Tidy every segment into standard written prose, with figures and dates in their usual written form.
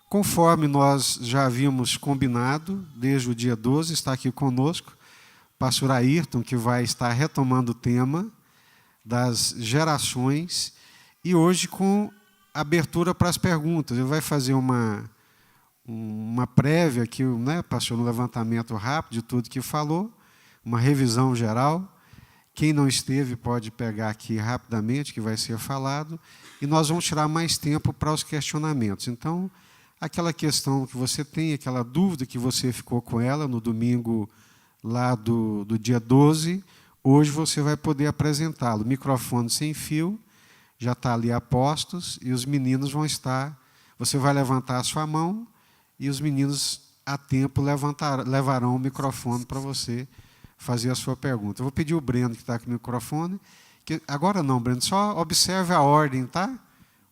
Conforme nós já havíamos combinado, desde o dia 12, está aqui conosco o pastor Ayrton, que vai estar retomando o tema das gerações, e hoje com abertura para as perguntas. Ele vai fazer uma prévia aqui, né, pastor, um levantamento rápido de tudo que falou, uma revisão geral. Quem não esteve pode pegar aqui rapidamente, que vai ser falado, e nós vamos tirar mais tempo para os questionamentos. Então, aquela questão que você tem, aquela dúvida que você ficou com ela no domingo lá do dia 12, hoje você vai poder apresentá-lo. Microfone sem fio, já está ali a postos, e os meninos vão estar... Você vai levantar a sua mão, e os meninos, a tempo, levarão o microfone para você fazer a sua pergunta. Eu vou pedir o Breno, que está com o microfone, que agora não, Breno, só observe a ordem, tá?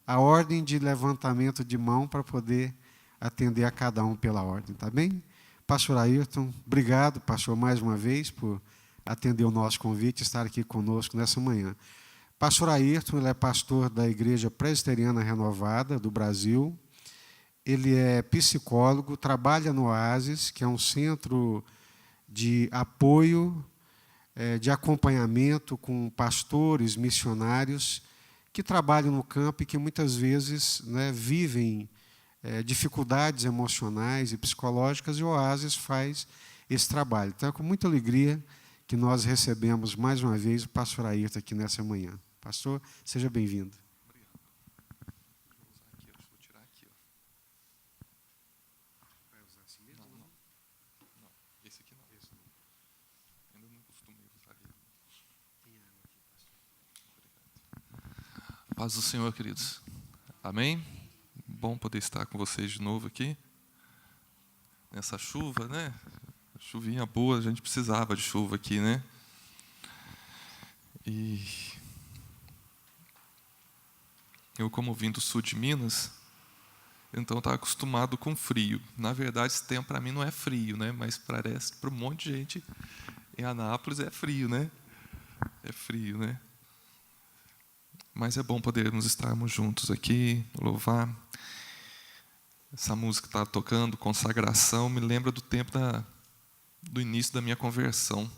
A ordem de levantamento de mão para poder atender a cada um pela ordem, tá bem? Pastor Ayrton, obrigado, pastor, mais uma vez, por atender o nosso convite e estar aqui conosco nessa manhã. Pastor Ayrton, ele é pastor da Igreja Presbiteriana Renovada do Brasil, ele é psicólogo, trabalha no Oasis, que é um centro de apoio, de acompanhamento com pastores, missionários, que trabalham no campo e que muitas vezes, né, vivem dificuldades emocionais e psicológicas, e o Oasis faz esse trabalho. Então, é com muita alegria que nós recebemos mais uma vez o pastor Ayrton aqui nessa manhã. Pastor, seja bem-vindo. Paz do Senhor, queridos. Amém? Bom poder estar com vocês de novo aqui. Nessa chuva, né? Chuvinha boa, a gente precisava de chuva aqui, né? E eu, como vim do sul de Minas, então estava acostumado com frio. Na verdade, esse tempo para mim não é frio, né? Mas parece para um monte de gente em Anápolis é frio, né? É frio, né? Mas é bom podermos estarmos juntos aqui, louvar. Essa música que está tocando, Consagração, me lembra do tempo do início da minha conversão.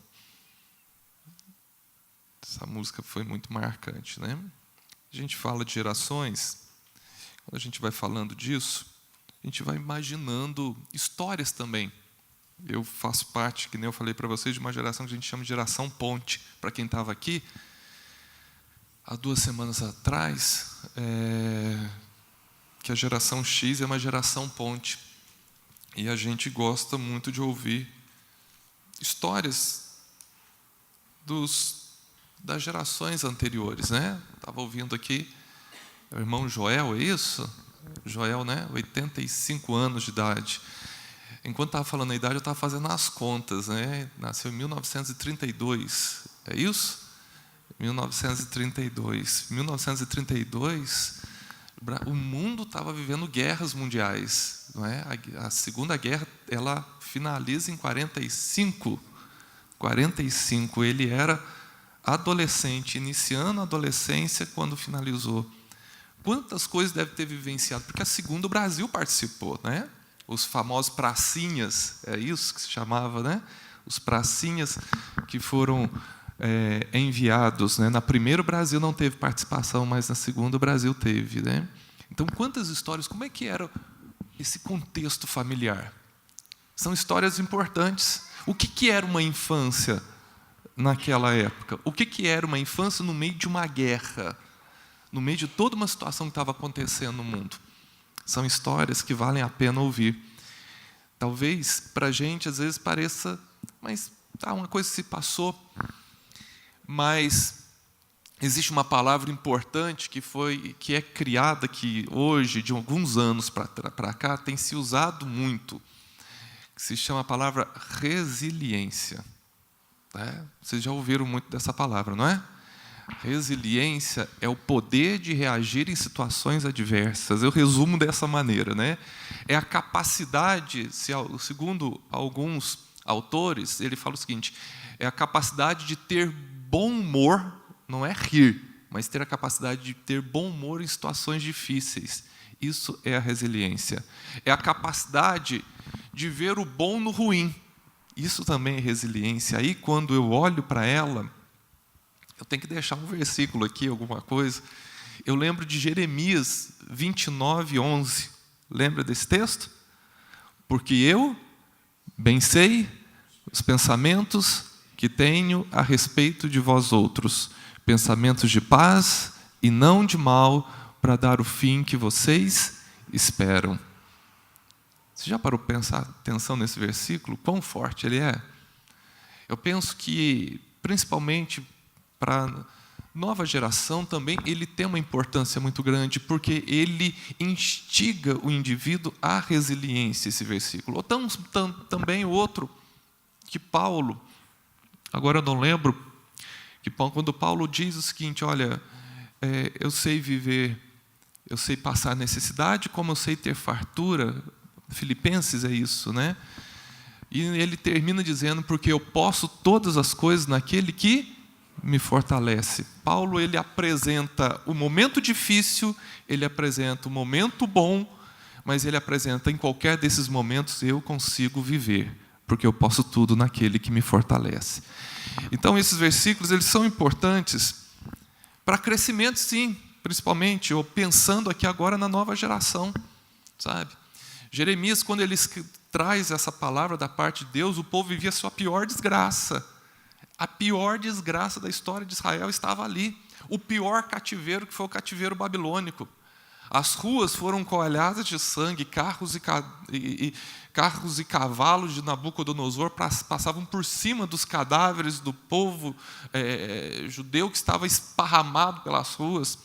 Essa música foi muito marcante, né? A gente fala de gerações, quando a gente vai falando disso, a gente vai imaginando histórias também. Eu faço parte, que nem eu falei para vocês, de uma geração que a gente chama de geração ponte. Para quem estava aqui, há 2 semanas atrás, que a geração X é uma geração ponte. E a gente gosta muito de ouvir histórias das gerações anteriores, né? Estava ouvindo aqui o irmão Joel, é isso? Joel, né? 85 anos de idade. Enquanto estava falando a idade, eu estava fazendo as contas, né? Nasceu em 1932, é isso? 1932. 1932, o mundo estava vivendo guerras mundiais, não é? A Segunda Guerra, ela finaliza em 45. 45, ele era adolescente, iniciando a adolescência quando finalizou. Quantas coisas deve ter vivenciado? Porque a Segunda, o Brasil participou, né? Os famosos pracinhas, é isso que se chamava, né? Os pracinhas que foram enviados, né? Na primeira o Brasil não teve participação, mas na segunda o Brasil teve, né? Então, quantas histórias, como é que era esse contexto familiar? São histórias importantes. O que era uma infância naquela época? O que era uma infância no meio de uma guerra? No meio de toda uma situação que estava acontecendo no mundo? São histórias que valem a pena ouvir. Talvez, para a gente, às vezes pareça, mas uma coisa se passou. Mas existe uma palavra importante que é criada, que hoje, de alguns anos para cá, tem se usado muito, que se chama a palavra resiliência. Vocês já ouviram muito dessa palavra, não é? Resiliência é o poder de reagir em situações adversas. Eu resumo dessa maneira, né? É a capacidade, segundo alguns autores, ele fala o seguinte: é a capacidade de ter bom humor, não é rir, mas ter a capacidade de ter bom humor em situações difíceis Isso é a resiliência. É a capacidade de ver o bom no ruim. Isso também é resiliência. Aí, quando eu olho para ela, eu tenho que deixar um versículo aqui, alguma coisa. Eu lembro de Jeremias 29:11. Lembra desse texto? Porque eu bem sei os pensamentos que tenho a respeito de vós outros, pensamentos de paz e não de mal, para dar o fim que vocês esperam. Você já parou para prestar atenção nesse versículo? Quão forte ele é? Eu penso que, principalmente para a nova geração também, ele tem uma importância muito grande, porque ele instiga o indivíduo à resiliência, esse versículo. Ou também o outro, que Paulo, agora eu não lembro, que quando Paulo diz o seguinte, olha, eu sei viver, eu sei passar necessidade, como eu sei ter fartura. Filipenses é isso, né? E ele termina dizendo, porque eu posso todas as coisas naquele que me fortalece. Paulo, ele apresenta o momento difícil, ele apresenta o momento bom, mas ele apresenta, em qualquer desses momentos, eu consigo viver, porque eu posso tudo naquele que me fortalece. Então, esses versículos, eles são importantes para crescimento, sim, principalmente, ou pensando aqui agora na nova geração, sabe? Jeremias, quando ele traz essa palavra da parte de Deus, o povo vivia a sua pior desgraça. A pior desgraça da história de Israel estava ali. O pior cativeiro, que foi o cativeiro babilônico. As ruas foram coalhadas de sangue, carros e cavalos de Nabucodonosor passavam por cima dos cadáveres do povo judeu que estava esparramado pelas ruas.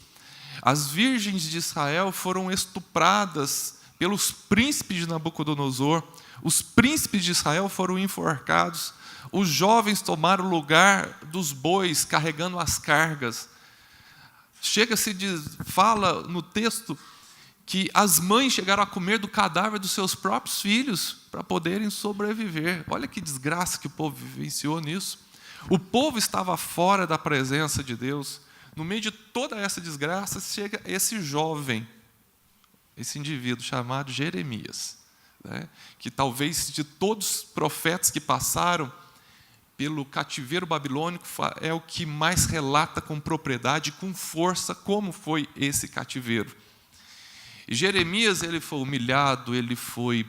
As virgens de Israel foram estupradas pelos príncipes de Nabucodonosor. Os príncipes de Israel foram enforcados. Os jovens tomaram o lugar dos bois, carregando as cargas. Fala no texto que as mães chegaram a comer do cadáver dos seus próprios filhos para poderem sobreviver. Olha que desgraça que o povo vivenciou nisso. O povo estava fora da presença de Deus. No meio de toda essa desgraça, chega esse jovem, esse indivíduo chamado Jeremias, né? Que talvez de todos os profetas que passaram pelo cativeiro babilônico é o que mais relata com propriedade, com força, como foi esse cativeiro. E Jeremias, ele foi humilhado, ele foi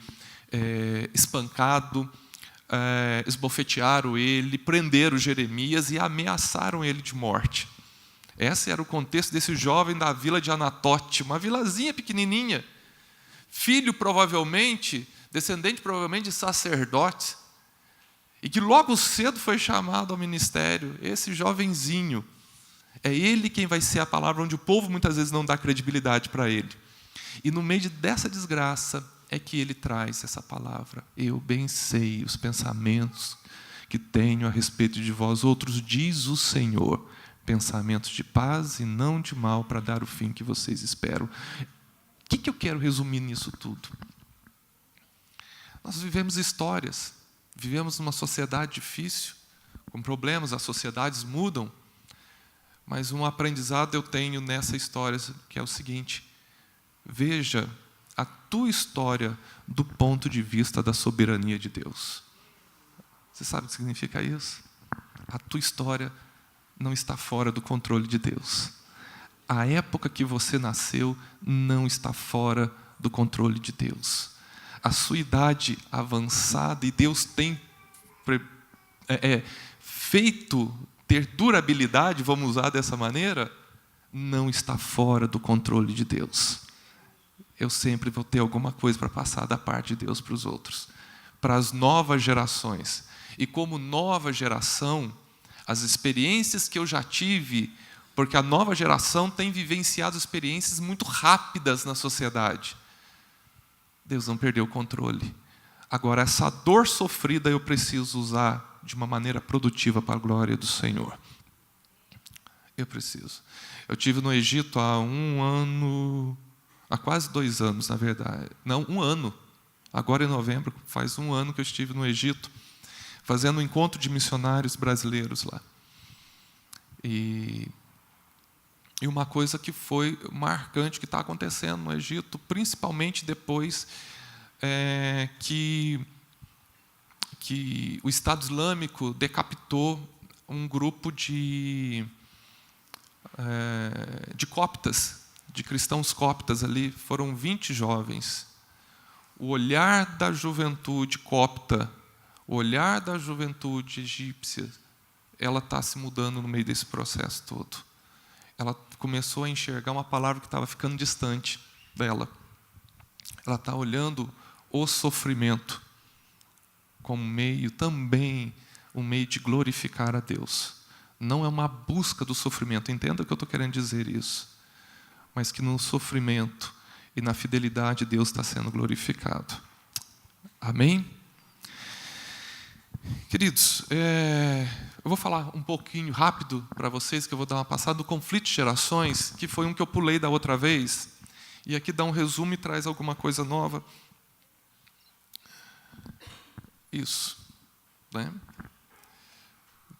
espancado, esbofetearam ele, prenderam Jeremias e ameaçaram ele de morte. Esse era o contexto desse jovem da vila de Anatote, uma vilazinha pequenininha, filho provavelmente, descendente provavelmente de sacerdote, e que logo cedo foi chamado ao ministério. Esse jovenzinho, é ele quem vai ser a palavra onde o povo muitas vezes não dá credibilidade para ele. E no meio dessa desgraça é que ele traz essa palavra. Eu bem sei os pensamentos que tenho a respeito de vós outros, diz o Senhor, pensamentos de paz e não de mal, para dar o fim que vocês esperam. O que eu quero resumir nisso tudo? Nós vivemos histórias, vivemos numa sociedade difícil, com problemas, as sociedades mudam, mas um aprendizado eu tenho nessa história, que é o seguinte: veja a tua história do ponto de vista da soberania de Deus. Você sabe o que significa isso? A tua história não está fora do controle de Deus. A época que você nasceu não está fora do controle de Deus. A sua idade avançada, e Deus tem feito ter durabilidade, vamos usar dessa maneira, não está fora do controle de Deus. Eu sempre vou ter alguma coisa para passar da parte de Deus para os outros, para as novas gerações. E como nova geração, as experiências que eu já tive, porque a nova geração tem vivenciado experiências muito rápidas na sociedade. Deus não perdeu o controle. Agora, essa dor sofrida eu preciso usar de uma maneira produtiva para a glória do Senhor. Eu preciso. Eu estive no Egito há quase 2 anos, na verdade. Não, 1 ano. Agora em novembro, faz 1 ano que eu estive no Egito, fazendo um encontro de missionários brasileiros lá. E E uma coisa que foi marcante, que está acontecendo no Egito, principalmente depois que o Estado Islâmico decapitou um grupo de coptas, de cristãos coptas ali, foram 20 jovens. O olhar da juventude copta, o olhar da juventude egípcia, ela está se mudando no meio desse processo todo. Ela começou a enxergar uma palavra que estava ficando distante dela. Ela está olhando o sofrimento como meio também, um meio de glorificar a Deus. Não é uma busca do sofrimento, entenda que eu estou querendo dizer isso, mas que no sofrimento e na fidelidade Deus está sendo glorificado. Amém? Queridos, eu vou falar um pouquinho rápido para vocês, que eu vou dar uma passada do conflito de gerações, que foi um que eu pulei da outra vez, e aqui dá um resumo e traz alguma coisa nova. Isso, né?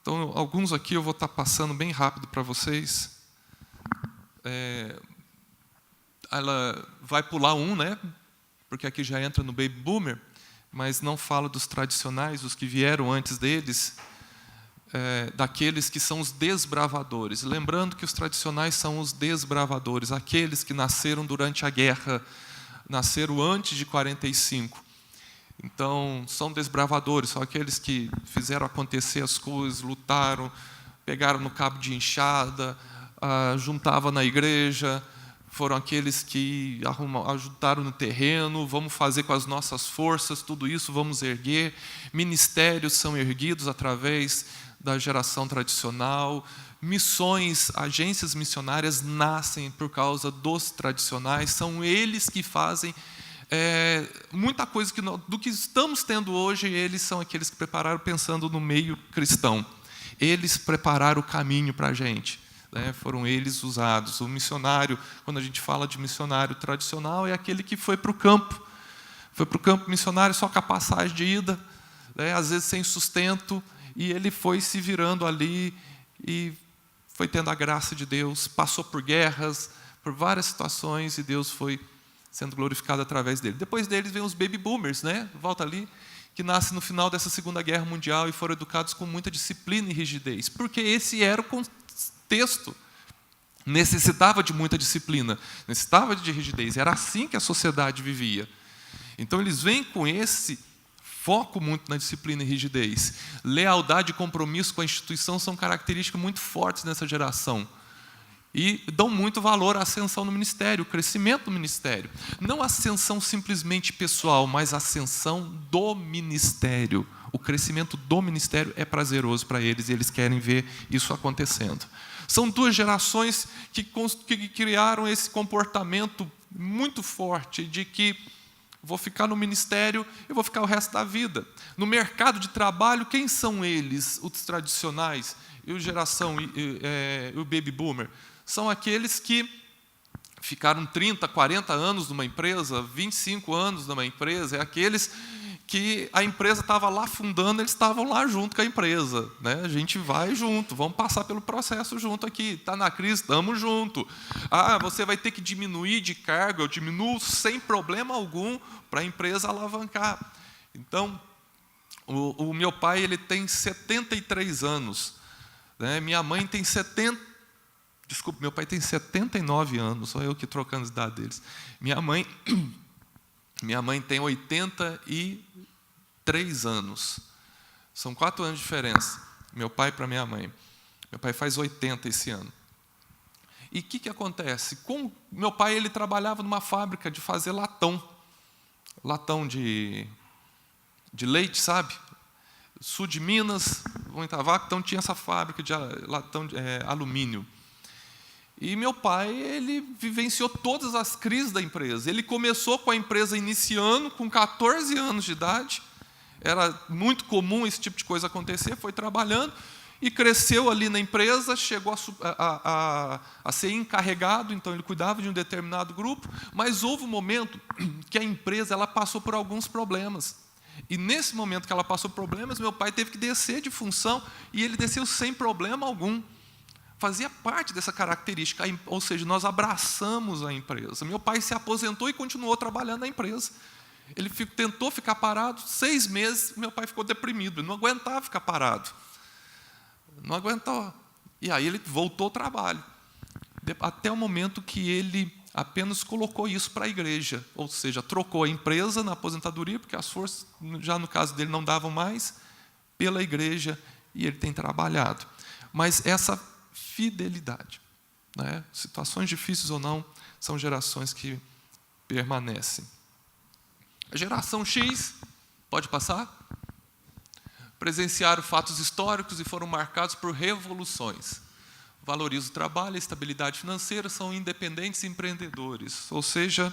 Então, alguns aqui eu vou estar passando bem rápido para vocês. Ela vai pular um, né? Porque aqui já entra no Baby Boomer, mas não fala dos tradicionais, os que vieram antes deles, daqueles que são os desbravadores. Lembrando que os tradicionais são os desbravadores, aqueles que nasceram durante a guerra, nasceram antes de 45. Então, são desbravadores, são aqueles que fizeram acontecer as coisas, lutaram, pegaram no cabo de enxada, juntavam na igreja, foram aqueles que ajudaram no terreno, vamos fazer com as nossas forças, tudo isso vamos erguer. Ministérios são erguidos através da geração tradicional, missões, agências missionárias nascem por causa dos tradicionais, são eles que fazem muita coisa do que estamos tendo hoje. Eles são aqueles que prepararam, pensando no meio cristão. Eles prepararam o caminho para a gente, né? Foram eles usados. O missionário, quando a gente fala de missionário tradicional, é aquele que foi para o campo. Foi para o campo missionário só com a passagem de ida, né? Às vezes sem sustento, e ele foi se virando ali e foi tendo a graça de Deus, passou por guerras, por várias situações, e Deus foi sendo glorificado através dele. Depois deles vem os baby boomers, né? Volta ali, que nascem no final dessa Segunda Guerra Mundial e foram educados com muita disciplina e rigidez, porque esse era o contexto. Necessitava de muita disciplina, necessitava de rigidez, era assim que a sociedade vivia. Então eles vêm com esse foco muito na disciplina e rigidez. Lealdade e compromisso com a instituição são características muito fortes nessa geração. E dão muito valor à ascensão no ministério, o crescimento do ministério. Não a ascensão simplesmente pessoal, mas a ascensão do ministério. O crescimento do ministério é prazeroso para eles e eles querem ver isso acontecendo. São duas gerações que criaram esse comportamento muito forte de que vou ficar no ministério e vou ficar o resto da vida. No mercado de trabalho, quem são eles, os tradicionais, e o baby boomer? São aqueles que ficaram 30, 40 anos numa empresa, 25 anos numa empresa, é aqueles que a empresa estava lá fundando, eles estavam lá junto com a empresa, né? A gente vai junto, vamos passar pelo processo junto aqui, está na crise, estamos junto. Você vai ter que diminuir de cargo, eu diminuo sem problema algum para a empresa alavancar. Então, o meu pai ele tem 73 anos, né? Minha mãe tem meu pai tem 79 anos, só eu que trocando as idades deles. Minha mãe tem 83 anos. São 4 anos de diferença, meu pai para minha mãe. Meu pai faz 80 esse ano. E o que acontece? Meu pai ele trabalhava numa fábrica de fazer latão de leite, sabe? Sul de Minas, muita vaca, então tinha essa fábrica de latão de alumínio. E meu pai, ele vivenciou todas as crises da empresa. Ele começou com a empresa iniciando, com 14 anos de idade. Era muito comum esse tipo de coisa acontecer. Foi trabalhando e cresceu ali na empresa, chegou a ser encarregado, então ele cuidava de um determinado grupo. Mas houve um momento que a empresa ela passou por alguns problemas. E nesse momento que ela passou por problemas, meu pai teve que descer de função, e ele desceu sem problema algum. fazia parte dessa característica, ou seja, nós abraçamos a empresa. Meu pai se aposentou e continuou trabalhando na empresa. Ele tentou ficar parado 6 meses, meu pai ficou deprimido, ele não aguentava ficar parado. Não aguentou. E aí ele voltou ao trabalho. Até o momento que ele apenas colocou isso para a igreja, ou seja, trocou a empresa na aposentadoria, porque as forças, já no caso dele, não davam mais, pela igreja, e ele tem trabalhado. Mas essa fidelidade, né? Situações difíceis ou não, são gerações que permanecem. A geração X, pode passar? Presenciaram fatos históricos e foram marcados por revoluções. Valorizam o trabalho, a estabilidade financeira, são independentes e empreendedores. Ou seja,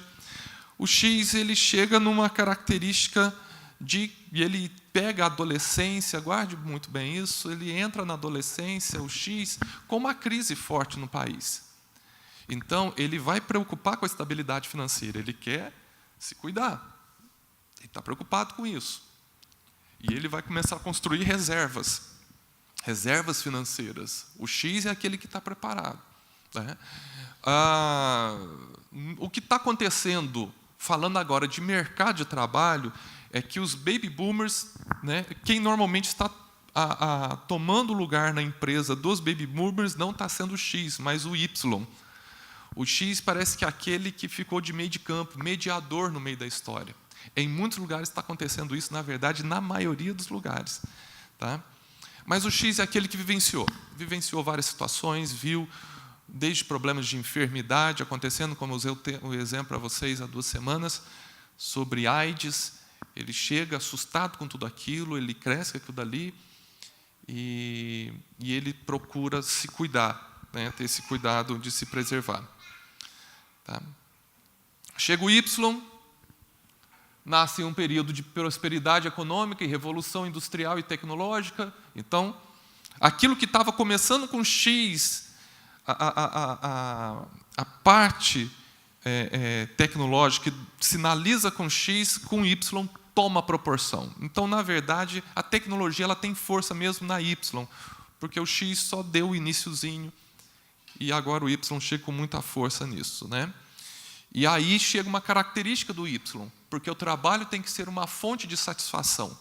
o X ele chega numa característica e ele pega a adolescência, guarde muito bem isso, ele entra na adolescência, o X, com uma crise forte no país. Então, ele vai preocupar com a estabilidade financeira, ele quer se cuidar. Ele está preocupado com isso. E ele vai começar a construir reservas financeiras. O X é aquele que está preparado, né? O que está acontecendo, falando agora de mercado de trabalho, é que os baby boomers, né, quem normalmente está tomando lugar na empresa dos baby boomers não está sendo o X, mas o Y. O X parece que é aquele que ficou de meio de campo, mediador no meio da história. Em muitos lugares está acontecendo isso, na verdade, na maioria dos lugares. Tá? Mas o X é aquele que vivenciou várias situações, viu desde problemas de enfermidade acontecendo, como eu usei o exemplo para vocês há 2 semanas, sobre AIDS. Ele chega assustado com tudo aquilo, ele cresce com aquilo dali, e ele procura se cuidar, né? Ter esse cuidado de se preservar. Tá? Chega o Y, nasce um período de prosperidade econômica e revolução industrial e tecnológica. Então, aquilo que estava começando com X, a parte tecnológica que sinaliza com X, com Y, toma proporção. Então, na verdade, a tecnologia ela tem força mesmo na Y, porque o X só deu o iniciozinho, e agora o Y chega com muita força nisso, né? E aí chega uma característica do Y, porque o trabalho tem que ser uma fonte de satisfação.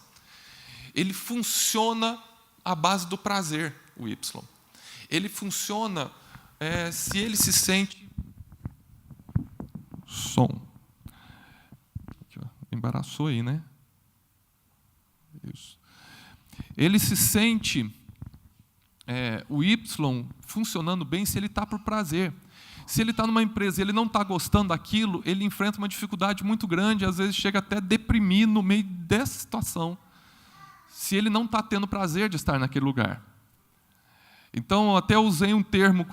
Ele funciona à base do prazer, o Y. Ele funciona se ele se sente... Som. Embaraçou aí, né? Isso. Ele se sente, o Y, funcionando bem se ele está por prazer. Se ele está numa empresa e ele não está gostando daquilo, ele enfrenta uma dificuldade muito grande, às vezes chega até a deprimir no meio dessa situação, se ele não está tendo prazer de estar naquele lugar. Então, até usei um termo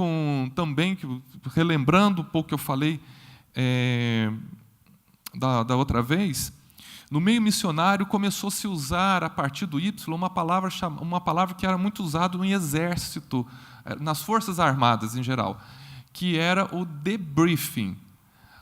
também, relembrando um pouco que eu falei da outra vez. No meio missionário, começou a se usar, a partir do Y, uma palavra que era muito usada no exército, nas forças armadas em geral, que era o debriefing.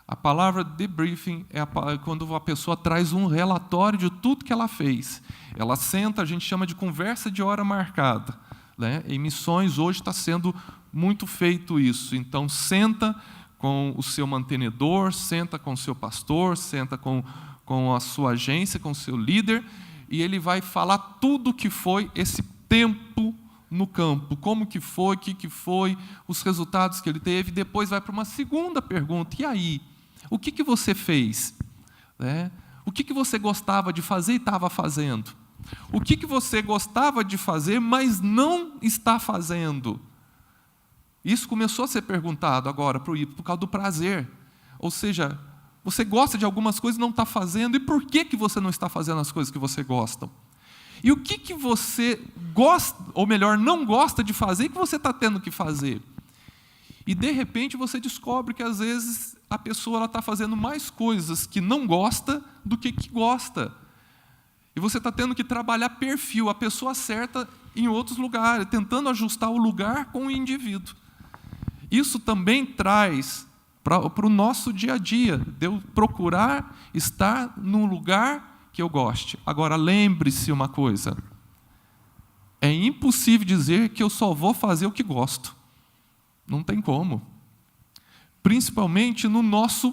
A palavra debriefing é quando a pessoa traz um relatório de tudo que ela fez. Ela senta, a gente chama de conversa de hora marcada, né? Em missões, hoje está sendo muito feito isso. Então, senta com o seu mantenedor, senta com o seu pastor, senta com a sua agência, com o seu líder, e ele vai falar tudo o que foi esse tempo no campo, como que foi, o que foi, os resultados que ele teve. Depois vai para uma segunda pergunta: e aí? O que você fez? O que você gostava de fazer e estava fazendo? O que você gostava de fazer, mas não está fazendo? Isso começou a ser perguntado agora para o Y, por causa do prazer. Ou seja, você gosta de algumas coisas e não está fazendo, e por que você não está fazendo as coisas que você gosta? E o que você gosta, ou melhor, não gosta de fazer, que você está tendo que fazer? E, de repente, você descobre que, às vezes, a pessoa está fazendo mais coisas que não gosta do que gosta. E você está tendo que trabalhar perfil, a pessoa certa em outros lugares, tentando ajustar o lugar com o indivíduo. Isso também traz para o nosso dia a dia, de eu procurar estar num lugar que eu goste. Agora, lembre-se uma coisa: é impossível dizer que eu só vou fazer o que gosto. Não tem como. Principalmente no nosso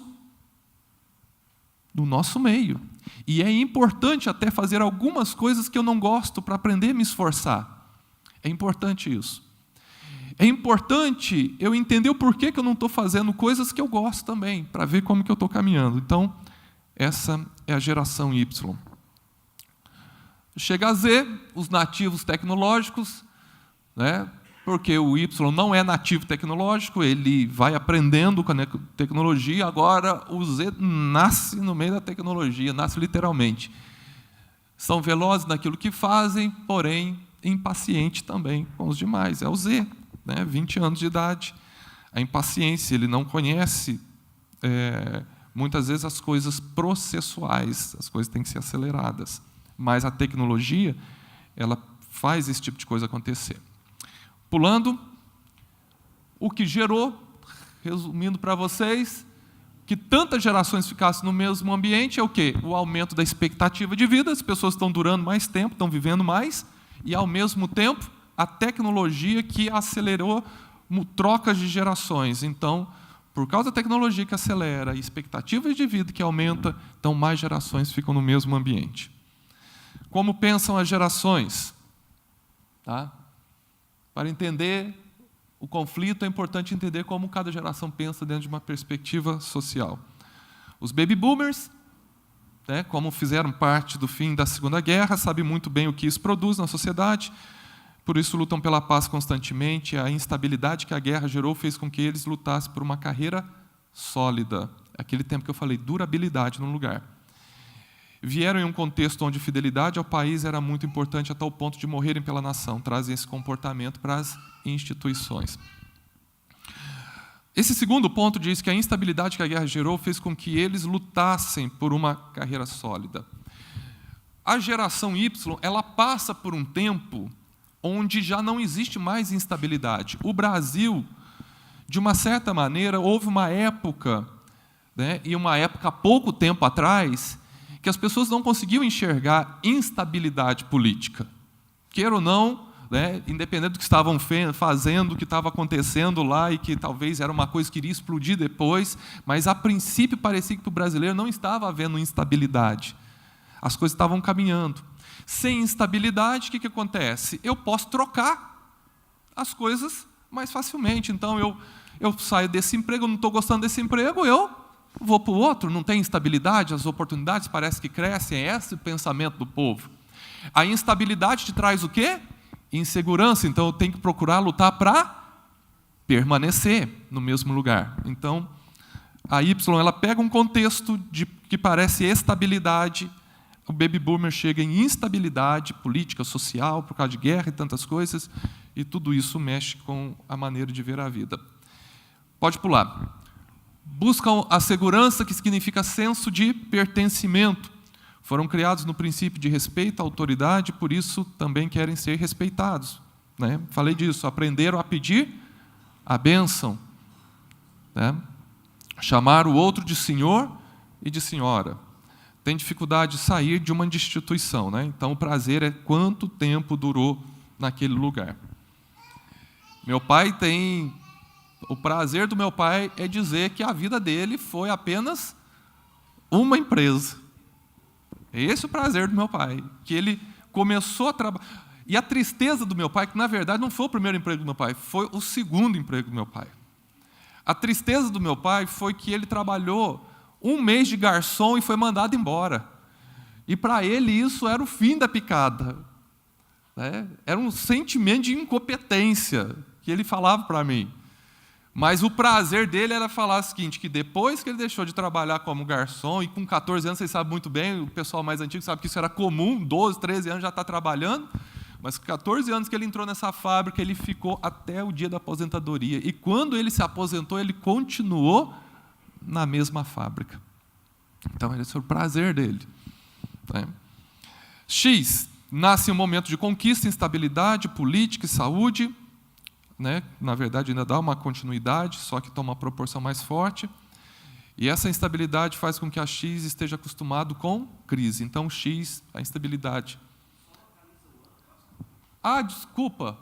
meio. E é importante até fazer algumas coisas que eu não gosto para aprender a me esforçar. É importante isso. É importante eu entender o porquê que eu não estou fazendo coisas que eu gosto também, para ver como que eu estou caminhando. Então, essa é a geração Y. Chega a Z, os nativos tecnológicos, né? Porque o Y não é nativo tecnológico, ele vai aprendendo com a tecnologia, agora o Z nasce no meio da tecnologia, nasce literalmente. São velozes naquilo que fazem, porém impacientes também com os demais. É o Z, né? 20 anos de idade. A impaciência, ele não conhece, muitas vezes, as coisas processuais, as coisas têm que ser aceleradas. Mas a tecnologia, ela faz esse tipo de coisa acontecer. Pulando, o que gerou, resumindo para vocês, que tantas gerações ficassem no mesmo ambiente é o quê? O aumento da expectativa de vida, as pessoas estão durando mais tempo, estão vivendo mais, e, ao mesmo tempo, a tecnologia que acelerou trocas de gerações. Então, por causa da tecnologia que acelera, expectativas de vida que aumenta, então mais gerações ficam no mesmo ambiente. Como pensam as gerações? Tá? Para entender o conflito, é importante entender como cada geração pensa dentro de uma perspectiva social. Os baby boomers, né, como fizeram parte do fim da Segunda Guerra, sabem muito bem o que isso produz na sociedade, por isso lutam pela paz constantemente. A instabilidade que a guerra gerou fez com que eles lutassem por uma carreira sólida. Aquele tempo que eu falei, durabilidade no lugar. Vieram em um contexto onde fidelidade ao país era muito importante, a tal ponto de morrerem pela nação. Trazem esse comportamento para as instituições. Esse segundo ponto diz que a instabilidade que a guerra gerou fez com que eles lutassem por uma carreira sólida. A geração Y, ela passa por um tempo onde já não existe mais instabilidade. O Brasil, de uma certa maneira, houve uma época, né, e uma época há pouco tempo atrás, que as pessoas não conseguiam enxergar instabilidade política. Queira ou não, né, independente do que estavam fazendo, o que estava acontecendo lá, e que talvez era uma coisa que iria explodir depois, mas, a princípio, parecia que para o brasileiro não estava havendo instabilidade. As coisas estavam caminhando. Sem instabilidade, o que acontece? Eu posso trocar as coisas mais facilmente. Então, eu saio desse emprego, eu não estou gostando desse emprego, eu vou para o outro, não tem instabilidade, as oportunidades parecem que crescem, é esse o pensamento do povo. A instabilidade te traz o quê? Insegurança, então eu tenho que procurar lutar para permanecer no mesmo lugar. Então, a Y, ela pega um contexto que parece estabilidade, o baby boomer chega em instabilidade política, social, por causa de guerra e tantas coisas, e tudo isso mexe com a maneira de ver a vida. Pode pular. Buscam a segurança, que significa senso de pertencimento. Foram criados no princípio de respeito à autoridade, por isso também querem ser respeitados. Né? Falei disso, aprenderam a pedir a bênção. Né? Chamar o outro de senhor e de senhora. Tem dificuldade de sair de uma instituição. Né? Então, o prazer é quanto tempo durou naquele lugar. Meu pai tem... O prazer do meu pai é dizer que a vida dele foi apenas uma empresa. Esse é o prazer do meu pai, que ele começou a trabalhar. E a tristeza do meu pai, que na verdade não foi o primeiro emprego do meu pai, foi o segundo emprego do meu pai. A tristeza do meu pai foi que ele trabalhou 1 mês de garçom e foi mandado embora. E para ele isso era o fim da picada. Né? Era um sentimento de incompetência que ele falava para mim. Mas o prazer dele era falar o seguinte, que depois que ele deixou de trabalhar como garçom, e com 14 anos, vocês sabem muito bem, o pessoal mais antigo sabe que isso era comum, 12, 13 anos já está trabalhando, mas com 14 anos que ele entrou nessa fábrica, ele ficou até o dia da aposentadoria. E quando ele se aposentou, ele continuou na mesma fábrica. Então, esse foi o prazer dele. Né? X, nasce um momento de conquista, instabilidade, política e saúde. Né? Na verdade, ainda dá uma continuidade, só que toma uma proporção mais forte. E essa instabilidade faz com que a X esteja acostumado com crise. Então, X, a instabilidade. Ah, desculpa.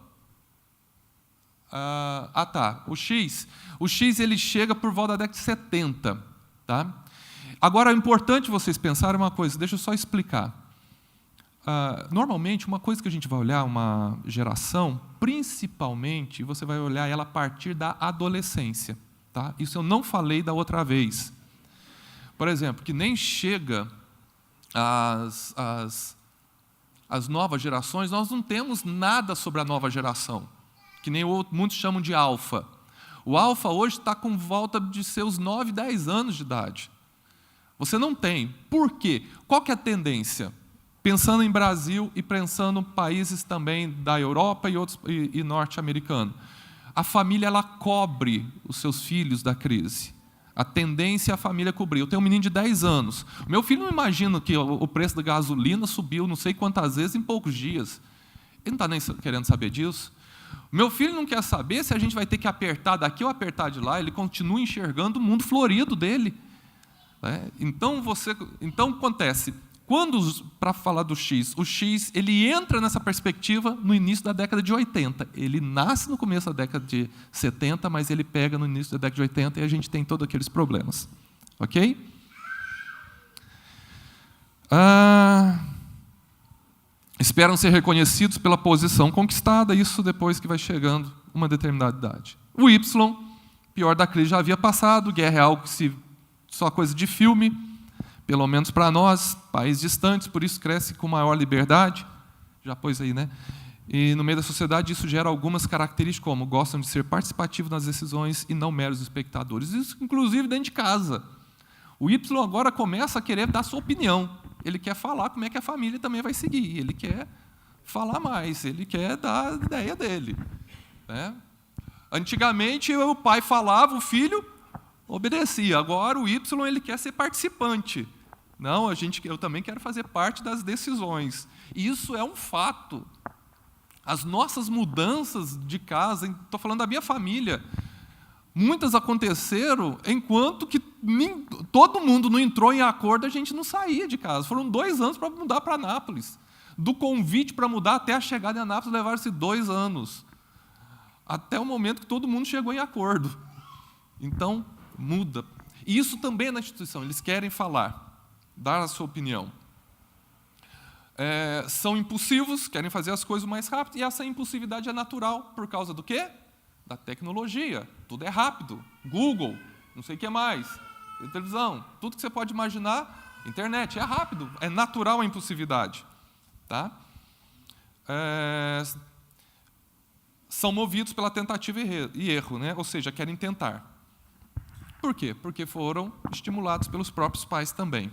Tá. O X ele chega por volta da década de 70. Tá? Agora, é importante vocês pensarem uma coisa, deixa eu só explicar. Normalmente, uma coisa que a gente vai olhar, uma geração, principalmente, você vai olhar ela a partir da adolescência. Tá? Isso eu não falei da outra vez. Por exemplo, que nem chega as novas gerações, nós não temos nada sobre a nova geração, que nem muitos chamam de alfa. O alfa hoje está com volta de seus 9, 10 anos de idade. Você não tem. Por quê? Qual que é a tendência? Pensando em Brasil e pensando em países também da Europa e norte-americano. A família ela cobre os seus filhos da crise. A tendência é a família cobrir. Eu tenho um menino de 10 anos. Meu filho não imagina que o preço da gasolina subiu não sei quantas vezes em poucos dias. Ele não está nem querendo saber disso. Meu filho não quer saber se a gente vai ter que apertar daqui ou apertar de lá. Ele continua enxergando o mundo florido dele. Então, acontece. Para falar do X, o X ele entra nessa perspectiva no início da década de 80. Ele nasce no começo da década de 70, mas ele pega no início da década de 80 e a gente tem todos aqueles problemas. Ok? Esperam ser reconhecidos pela posição conquistada, isso depois que vai chegando uma determinada idade. O Y, pior da crise já havia passado, guerra é algo que só coisa de filme, pelo menos para nós, países distantes, por isso cresce com maior liberdade. Já pôs aí, né? E no meio da sociedade isso gera algumas características, como gostam de ser participativos nas decisões e não meros espectadores. Isso, inclusive, dentro de casa. O Y agora começa a querer dar sua opinião. Ele quer falar como é que a família também vai seguir. Ele quer falar mais, ele quer dar a ideia dele. Né? Antigamente, o pai falava, o filho obedecia. Agora, o Y ele quer ser participante. Não, eu também quero fazer parte das decisões. E isso é um fato. As nossas mudanças de casa, estou falando da minha família, muitas aconteceram enquanto que todo mundo não entrou em acordo, a gente não saía de casa. Foram 2 anos para mudar para Anápolis. Do convite para mudar até a chegada em Anápolis levaram-se 2 anos. Até o momento que todo mundo chegou em acordo. Então, muda. E isso também é na instituição, eles querem falar, dar a sua opinião. São impulsivos, querem fazer as coisas mais rápido, e essa impulsividade é natural por causa do quê? Da tecnologia. Tudo é rápido. Google, não sei o que mais, televisão, tudo que você pode imaginar, internet, é rápido, é natural a impulsividade. Tá? São movidos pela tentativa e erro, né? Ou seja, querem tentar. Por quê? Porque foram estimulados pelos próprios pais também.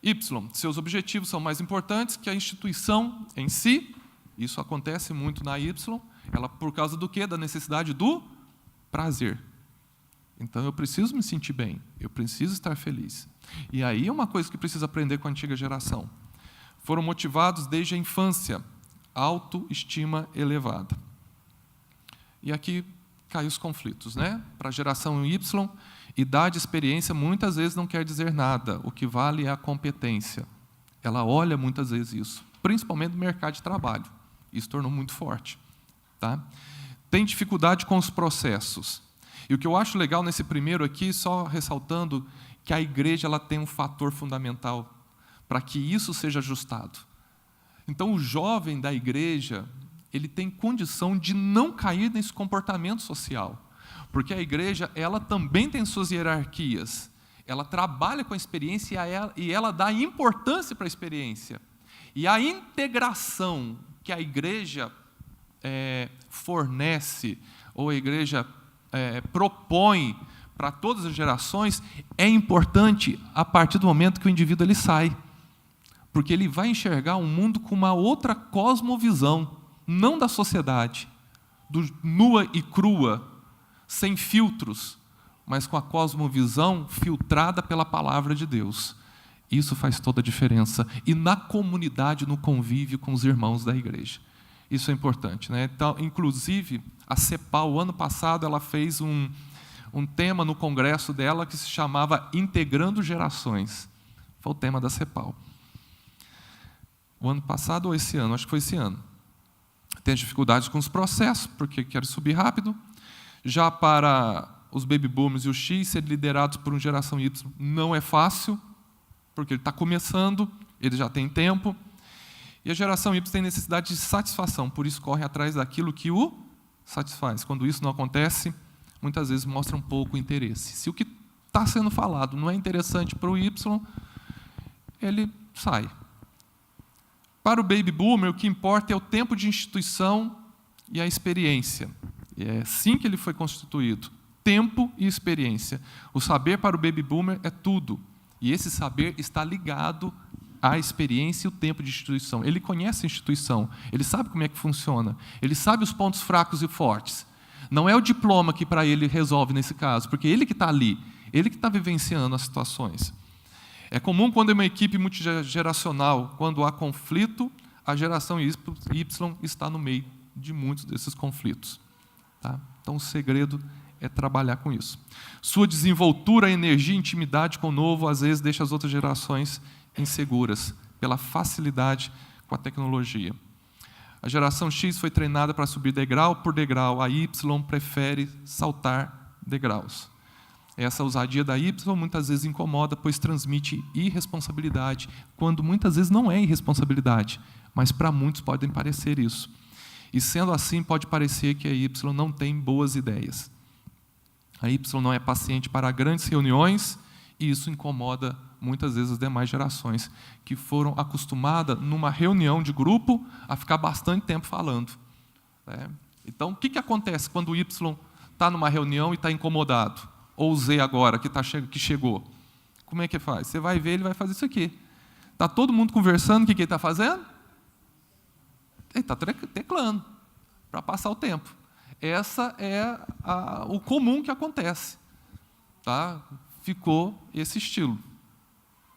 Y, seus objetivos são mais importantes que a instituição em si. Isso acontece muito na Y. Ela, por causa do quê? Da necessidade do prazer. Então, eu preciso me sentir bem. Eu preciso estar feliz. E aí é uma coisa que precisa aprender com a antiga geração. Foram motivados desde a infância. Autoestima elevada. E aqui caem os conflitos, né? Para a geração Y, idade e experiência muitas vezes não quer dizer nada. O que vale é a competência. Ela olha muitas vezes isso, principalmente no mercado de trabalho. Isso tornou muito forte. Tá? Tem dificuldade com os processos. E o que eu acho legal nesse primeiro aqui, só ressaltando que a igreja ela tem um fator fundamental para que isso seja ajustado. Então, o jovem da igreja ele tem condição de não cair nesse comportamento social. Porque a igreja ela também tem suas hierarquias. Ela trabalha com a experiência e ela dá importância para a experiência. E a integração que a igreja fornece, ou a igreja propõe para todas as gerações, é importante a partir do momento que o indivíduo ele sai. Porque ele vai enxergar um mundo com uma outra cosmovisão, não da sociedade, nua e crua, sem filtros, mas com a cosmovisão filtrada pela palavra de Deus. Isso faz toda a diferença. E na comunidade, no convívio com os irmãos da igreja. Isso é importante. Né? Então, inclusive, a CEPAL, o ano passado, ela fez um tema no congresso dela que se chamava Integrando Gerações. Foi o tema da CEPAL. O ano passado ou esse ano? Acho que foi esse ano. Tem dificuldades com os processos, porque quer subir rápido. Já para os baby boomers e o X, ser liderados por uma geração Y não é fácil, porque ele está começando, ele já tem tempo. E a geração Y tem necessidade de satisfação, por isso corre atrás daquilo que o satisfaz. Quando isso não acontece, muitas vezes mostra um pouco o interesse. Se o que está sendo falado não é interessante para o Y, ele sai. Para o baby boomer, o que importa é o tempo de instituição e a experiência. E é assim que ele foi constituído. Tempo e experiência. O saber para o baby boomer é tudo. E esse saber está ligado à experiência e o tempo de instituição. Ele conhece a instituição, ele sabe como é que funciona, ele sabe os pontos fracos e fortes. Não é o diploma que para ele resolve nesse caso, porque ele que está ali, ele que está vivenciando as situações. É comum quando é uma equipe multigeracional, quando há conflito, a geração Y está no meio de muitos desses conflitos. Tá? Então, o segredo é trabalhar com isso. Sua desenvoltura, energia, intimidade com o novo, às vezes, deixa as outras gerações inseguras, pela facilidade com a tecnologia. A geração X foi treinada para subir degrau por degrau, a Y prefere saltar degraus. Essa ousadia da Y muitas vezes incomoda, pois transmite irresponsabilidade, quando muitas vezes não é irresponsabilidade, mas para muitos podem parecer isso. E sendo assim, pode parecer que a Y não tem boas ideias. A Y não é paciente para grandes reuniões, e isso incomoda muitas vezes as demais gerações, que foram acostumadas, numa reunião de grupo, a ficar bastante tempo falando. Então, o que acontece quando o Y está numa reunião e está incomodado? Ou o Z agora, que chegou. Como é que faz? Você vai ver, ele vai fazer isso aqui. Está todo mundo conversando, o que ele está fazendo? Ele está teclando, para passar o tempo. Essa é o comum que acontece. Tá? Ficou esse estilo.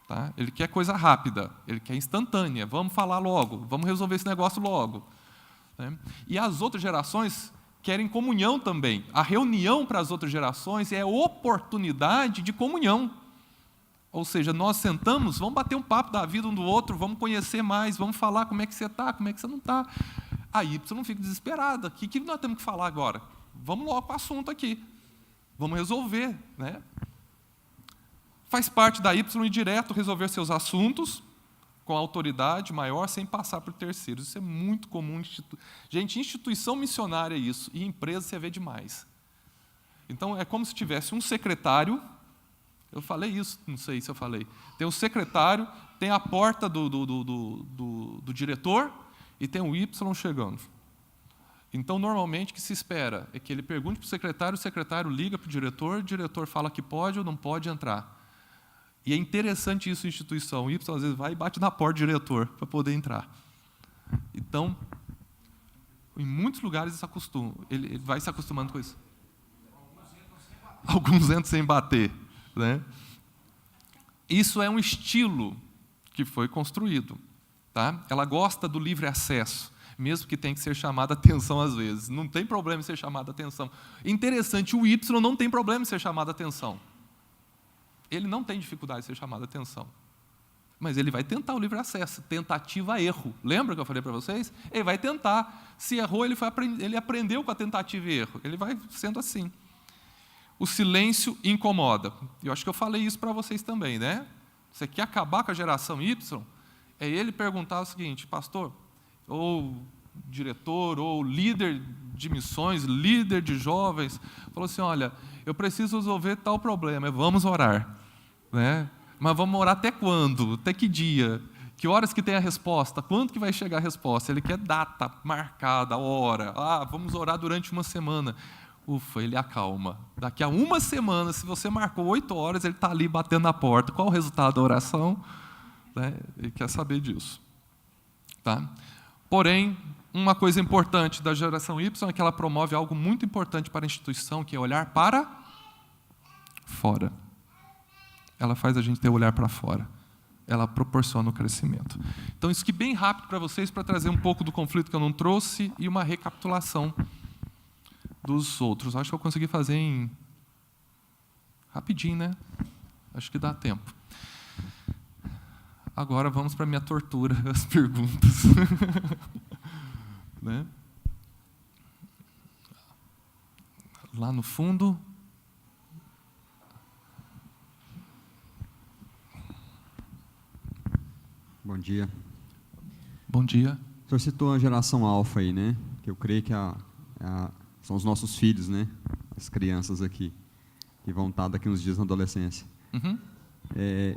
Tá? Ele quer coisa rápida, ele quer instantânea. Vamos falar logo, vamos resolver esse negócio logo. E as outras gerações querem comunhão também. A reunião para as outras gerações é oportunidade de comunhão. Ou seja, nós sentamos, vamos bater um papo da vida um do outro, vamos conhecer mais, vamos falar como é que você está, como é que você não está. A Y não fica desesperada. O que nós temos que falar agora? Vamos logo para o assunto aqui. Vamos resolver. Né? Faz parte da Y ir direto resolver seus assuntos com autoridade maior, sem passar por terceiros. Isso é muito comum. Gente, instituição missionária é isso, e empresa você vê demais. Então, é como se tivesse um secretário, eu falei isso, não sei se eu falei, tem o secretário, tem a porta do diretor, e tem o Y chegando. Então, normalmente, o que se espera é que ele pergunte para o secretário liga para o diretor fala que pode ou não pode entrar. E é interessante isso em instituição. O Y, às vezes, vai e bate na porta do diretor para poder entrar. Então, em muitos lugares, ele vai se acostumando com isso. Alguns entram sem bater. Né? Isso é um estilo que foi construído. Tá? Ela gosta do livre acesso, mesmo que tenha que ser chamada atenção às vezes. Não tem problema em ser chamada atenção. Interessante, o Y não tem problema em ser chamado atenção. Ele não tem dificuldade de ser chamado a atenção. Mas ele vai tentar o livre acesso, tentativa-erro. Lembra que eu falei para vocês? Ele vai tentar. Se errou, ele aprendeu com a tentativa e erro. Ele vai sendo assim. O silêncio incomoda. Eu acho que eu falei isso para vocês também, né? Você quer acabar com a geração Y? É ele perguntar o seguinte, pastor, ou diretor, ou líder de missões, líder de jovens, falou assim, olha, eu preciso resolver tal problema, vamos orar. Né? Mas vamos orar até quando? Até que dia? Que horas que tem a resposta? Quando que vai chegar a resposta? Ele quer data marcada, hora. Vamos orar durante uma semana. Ufa, ele acalma. Daqui a uma semana, se você marcou 8 horas, ele está ali batendo na porta. Qual o resultado da oração? Né? Ele quer saber disso. Tá? Porém, uma coisa importante da geração Y é que ela promove algo muito importante para a instituição, que é olhar para fora. Ela faz a gente ter olhar para fora. Ela proporciona o crescimento. Então, isso aqui bem rápido para vocês, para trazer um pouco do conflito que eu não trouxe e uma recapitulação dos outros. Acho que eu consegui fazer em rapidinho, né? Acho que dá tempo. Agora vamos para a minha tortura, as perguntas. Né? Lá no fundo. Bom dia. Bom dia. O senhor citou a geração alfa aí, né? Que eu creio que são os nossos filhos, né? As crianças aqui, que vão estar daqui uns dias na adolescência. Uhum.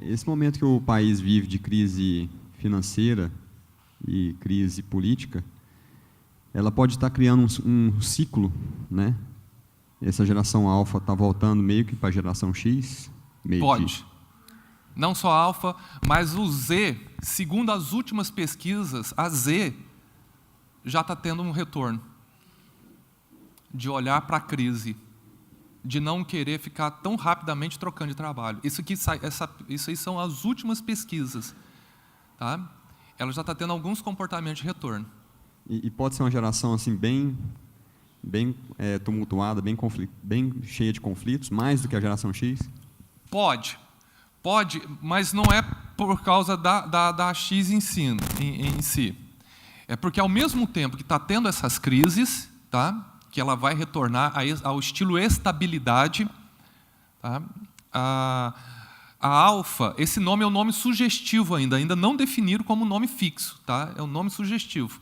Esse momento que o país vive de crise financeira e crise política, ela pode estar criando um ciclo, né? Essa geração alfa está voltando meio que para a geração X? Pode. Não só a alfa, mas o Z, segundo as últimas pesquisas, a Z já está tendo um retorno de olhar para a crise, de não querer ficar tão rapidamente trocando de trabalho. Isso aí são as últimas pesquisas. Tá? Ela já está tendo alguns comportamentos de retorno. E pode ser uma geração assim bem tumultuada, bem cheia de conflitos, mais do que a geração X? Pode, mas não é por causa da X em si. É porque, ao mesmo tempo que está tendo essas crises, tá? Que ela vai retornar ao estilo estabilidade, tá? A alfa, esse nome é um nome sugestivo ainda não definiram como nome fixo, tá? É um nome sugestivo.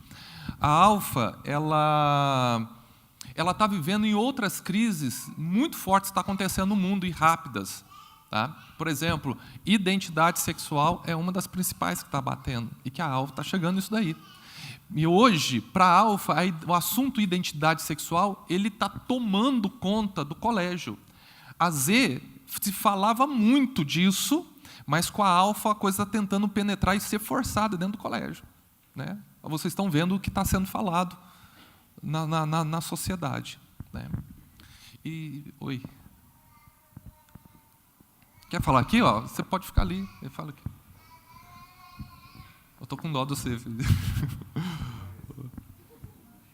A alfa, ela está vivendo em outras crises muito fortes que estão acontecendo no mundo e rápidas. Tá? Por exemplo, identidade sexual é uma das principais que está batendo e que a alfa está chegando nisso daí. E hoje, para a alfa, o assunto identidade sexual ele está tomando conta do colégio. A Z se falava muito disso, mas com a alfa a coisa está tentando penetrar e ser forçada dentro do colégio. Né? Vocês estão vendo o que está sendo falado na sociedade. Né? Oi. Quer falar aqui? Ó? Você pode ficar ali. Eu falo aqui. Eu estou com dó de você, filho.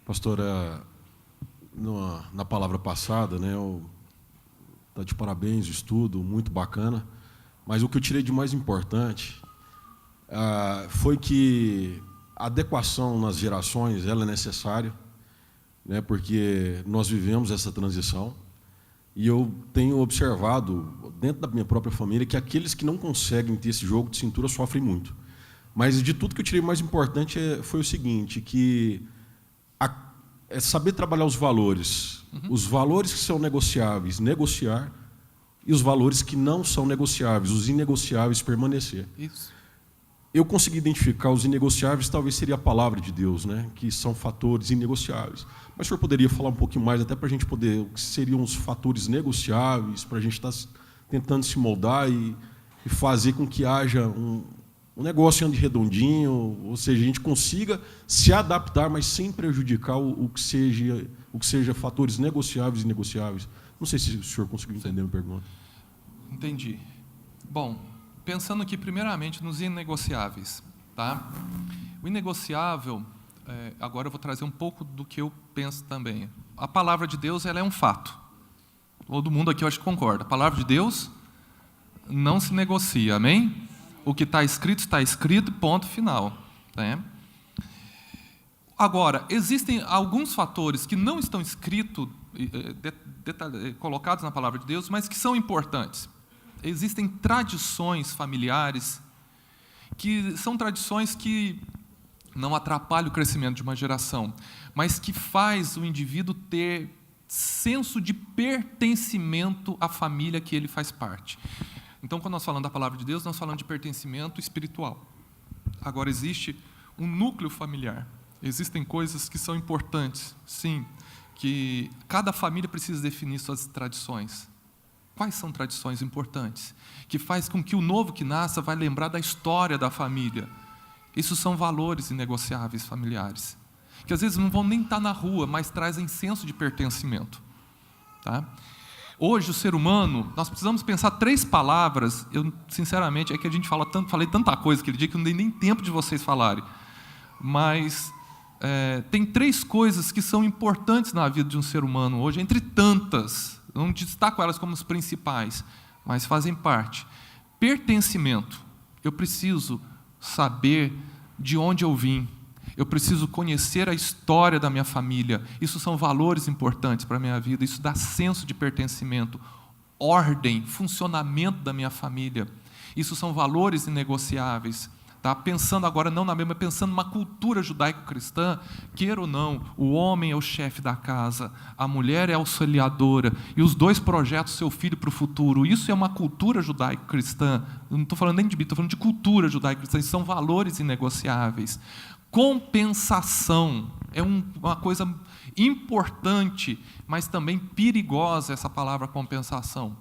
Pastora, na palavra passada, né, tá de parabéns o estudo, muito bacana, mas o que eu tirei de mais importante foi que a adequação nas gerações ela é necessária, né, porque nós vivemos essa transição. E eu tenho observado, dentro da minha própria família, que aqueles que não conseguem ter esse jogo de cintura sofrem muito. Mas de tudo que eu tirei mais importante foi o seguinte, que é saber trabalhar os valores. Uhum. Os valores que são negociáveis, negociar, e os valores que não são negociáveis, os inegociáveis, permanecer. Isso. Eu consegui identificar os inegociáveis, talvez seria a palavra de Deus, né? Que são fatores inegociáveis. Mas o senhor poderia falar um pouquinho mais, até para a gente poder, o que seriam os fatores negociáveis, para a gente estar tentando se moldar e fazer com que haja um negócio ande redondinho, ou seja, a gente consiga se adaptar, mas sem prejudicar o que seja fatores negociáveis e inegociáveis. Não sei se o senhor conseguiu entender a minha pergunta. Entendi. Bom, pensando aqui primeiramente nos inegociáveis. Tá? O inegociável... agora eu vou trazer um pouco do que eu penso também. A palavra de Deus ela é um fato. Todo mundo aqui eu acho que concorda. A palavra de Deus não se negocia, amém? O que está escrito, ponto final. Né? Agora, existem alguns fatores que não estão escritos, colocados na palavra de Deus, mas que são importantes. Existem tradições familiares, que são tradições que não atrapalha o crescimento de uma geração, mas que faz o indivíduo ter senso de pertencimento à família que ele faz parte. Então, quando nós falamos da palavra de Deus, nós falamos de pertencimento espiritual. Agora, existe um núcleo familiar. Existem coisas que são importantes, sim, que cada família precisa definir suas tradições. Quais são tradições importantes? Que faz com que o novo que nasça vai lembrar da história da família. Isso são valores inegociáveis familiares, que às vezes não vão nem estar na rua, mas trazem senso de pertencimento. Tá? Hoje, o ser humano, nós precisamos pensar 3 palavras, sinceramente, é que a gente falei tanta coisa aquele dia que não dei nem tempo de vocês falarem, mas tem 3 coisas que são importantes na vida de um ser humano hoje, entre tantas, não destaco elas como as principais, mas fazem parte. Pertencimento. Eu preciso saber de onde eu vim. Eu preciso conhecer a história da minha família. Isso são valores importantes para a minha vida. Isso dá senso de pertencimento, ordem, funcionamento da minha família. Isso são valores inegociáveis. Tá? Pensando agora não na mesma, pensando numa cultura judaico-cristã, queira ou não, o homem é o chefe da casa, a mulher é a auxiliadora, e os dois projetam seu filho para o futuro. Isso é uma cultura judaico-cristã. Eu não estou falando nem de Bíblia, estou falando de cultura judaico-cristã. Isso são valores inegociáveis. Compensação é uma coisa importante, mas também perigosa, essa palavra compensação.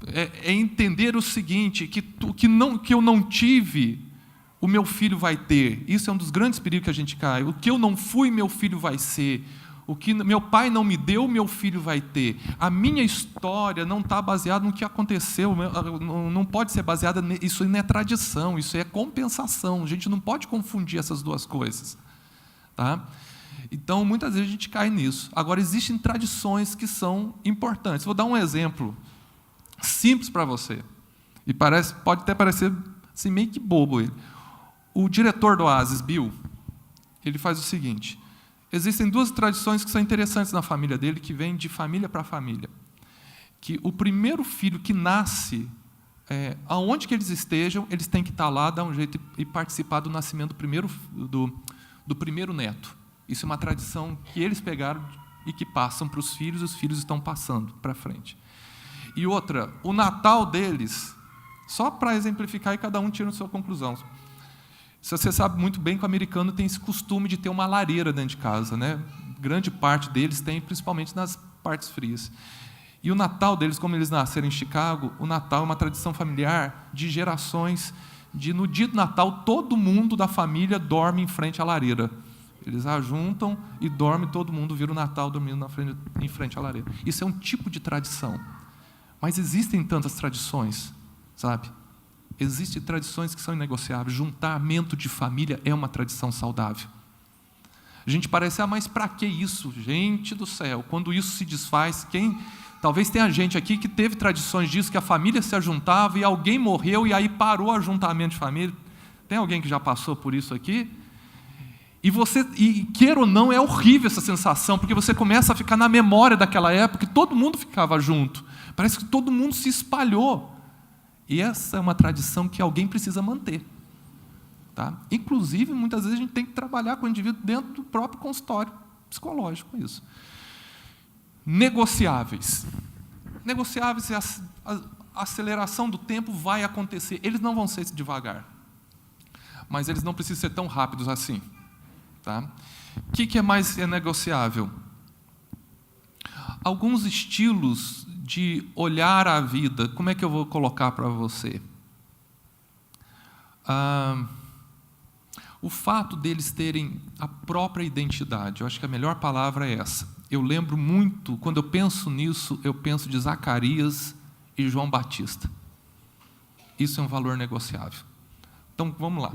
É entender o seguinte, que eu não tive, o meu filho vai ter. Isso é um dos grandes perigos que a gente cai. O que eu não fui, meu filho vai ser. O que meu pai não me deu, meu filho vai ter. A minha história não está baseada no que aconteceu, não pode ser baseada nisso. Isso não é tradição, isso é compensação. A gente não pode confundir essas duas coisas. Tá? Então, muitas vezes a gente cai nisso. Agora, existem tradições que são importantes. Vou dar um exemplo simples para você. E pode até parecer assim, meio que bobo ele. O diretor do Oasis, Bill, ele faz o seguinte: existem duas tradições que são interessantes na família dele, que vêm de família para família. Que o primeiro filho que nasce, aonde que eles estejam, eles têm que estar lá, dar um jeito e participar do nascimento do primeiro neto. Isso é uma tradição que eles pegaram e que passam para os filhos estão passando para frente. E outra, o Natal deles, só para exemplificar e cada um tira a sua conclusão. Você sabe muito bem que o americano tem esse costume de ter uma lareira dentro de casa, né? Grande parte deles tem, principalmente nas partes frias. E o Natal deles, como eles nasceram em Chicago, o Natal é uma tradição familiar de gerações, no dia do Natal, todo mundo da família dorme em frente à lareira. Eles ajuntam e dormem, todo mundo vira o Natal dormindo em frente à lareira. Isso é um tipo de tradição. Mas existem tantas tradições, sabe? Existem tradições que são inegociáveis. Juntamento de família é uma tradição saudável. A gente parece, mas para que isso? Gente do céu, quando isso se desfaz, talvez tenha gente aqui que teve tradições disso, que a família se ajuntava e alguém morreu e aí parou o ajuntamento de família. Tem alguém que já passou por isso aqui? E queira ou não, é horrível essa sensação, porque você começa a ficar na memória daquela época que todo mundo ficava junto. Parece que todo mundo se espalhou. E essa é uma tradição que alguém precisa manter. Tá? Inclusive, muitas vezes a gente tem que trabalhar com o indivíduo dentro do próprio consultório psicológico, isso. Negociáveis. Negociáveis, a aceleração do tempo vai acontecer. Eles não vão ser devagar, mas eles não precisam ser tão rápidos assim. Tá? O que é mais negociável? Alguns estilos de olhar a vida. Como é que eu vou colocar para você? O fato deles terem a própria identidade, eu acho que a melhor palavra é essa. Eu lembro muito, quando eu penso nisso, eu penso de Zacarias e João Batista. Isso é um valor negociável. Então, vamos lá.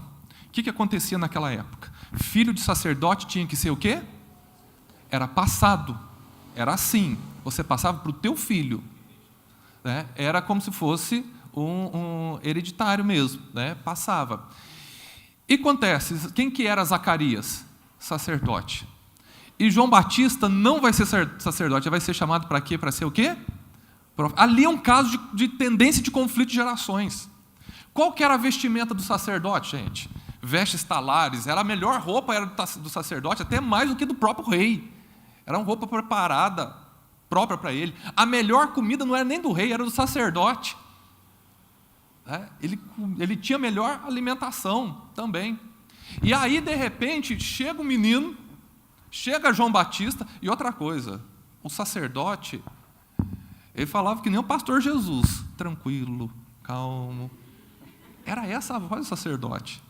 O que acontecia naquela época? Filho de sacerdote tinha que ser o quê? Era passado. Era assim. Você passava para o teu filho. Né? Era como se fosse um hereditário mesmo. Né? Passava. E acontece, quem que era Zacarias? Sacerdote. E João Batista não vai ser sacerdote, vai ser chamado para quê? Para ser o quê? Ali é um caso de tendência de conflito de gerações. Qual que era a vestimenta do sacerdote, gente? Vestes talares, era a melhor roupa era do sacerdote, até mais do que do próprio rei. Era uma roupa preparada, própria para ele. A melhor comida não era nem do rei, era do sacerdote. Ele tinha melhor alimentação também. E aí, de repente, chega um menino, chega João Batista, e outra coisa, o sacerdote, ele falava que nem o pastor Jesus, tranquilo, calmo. Era essa a voz do sacerdote.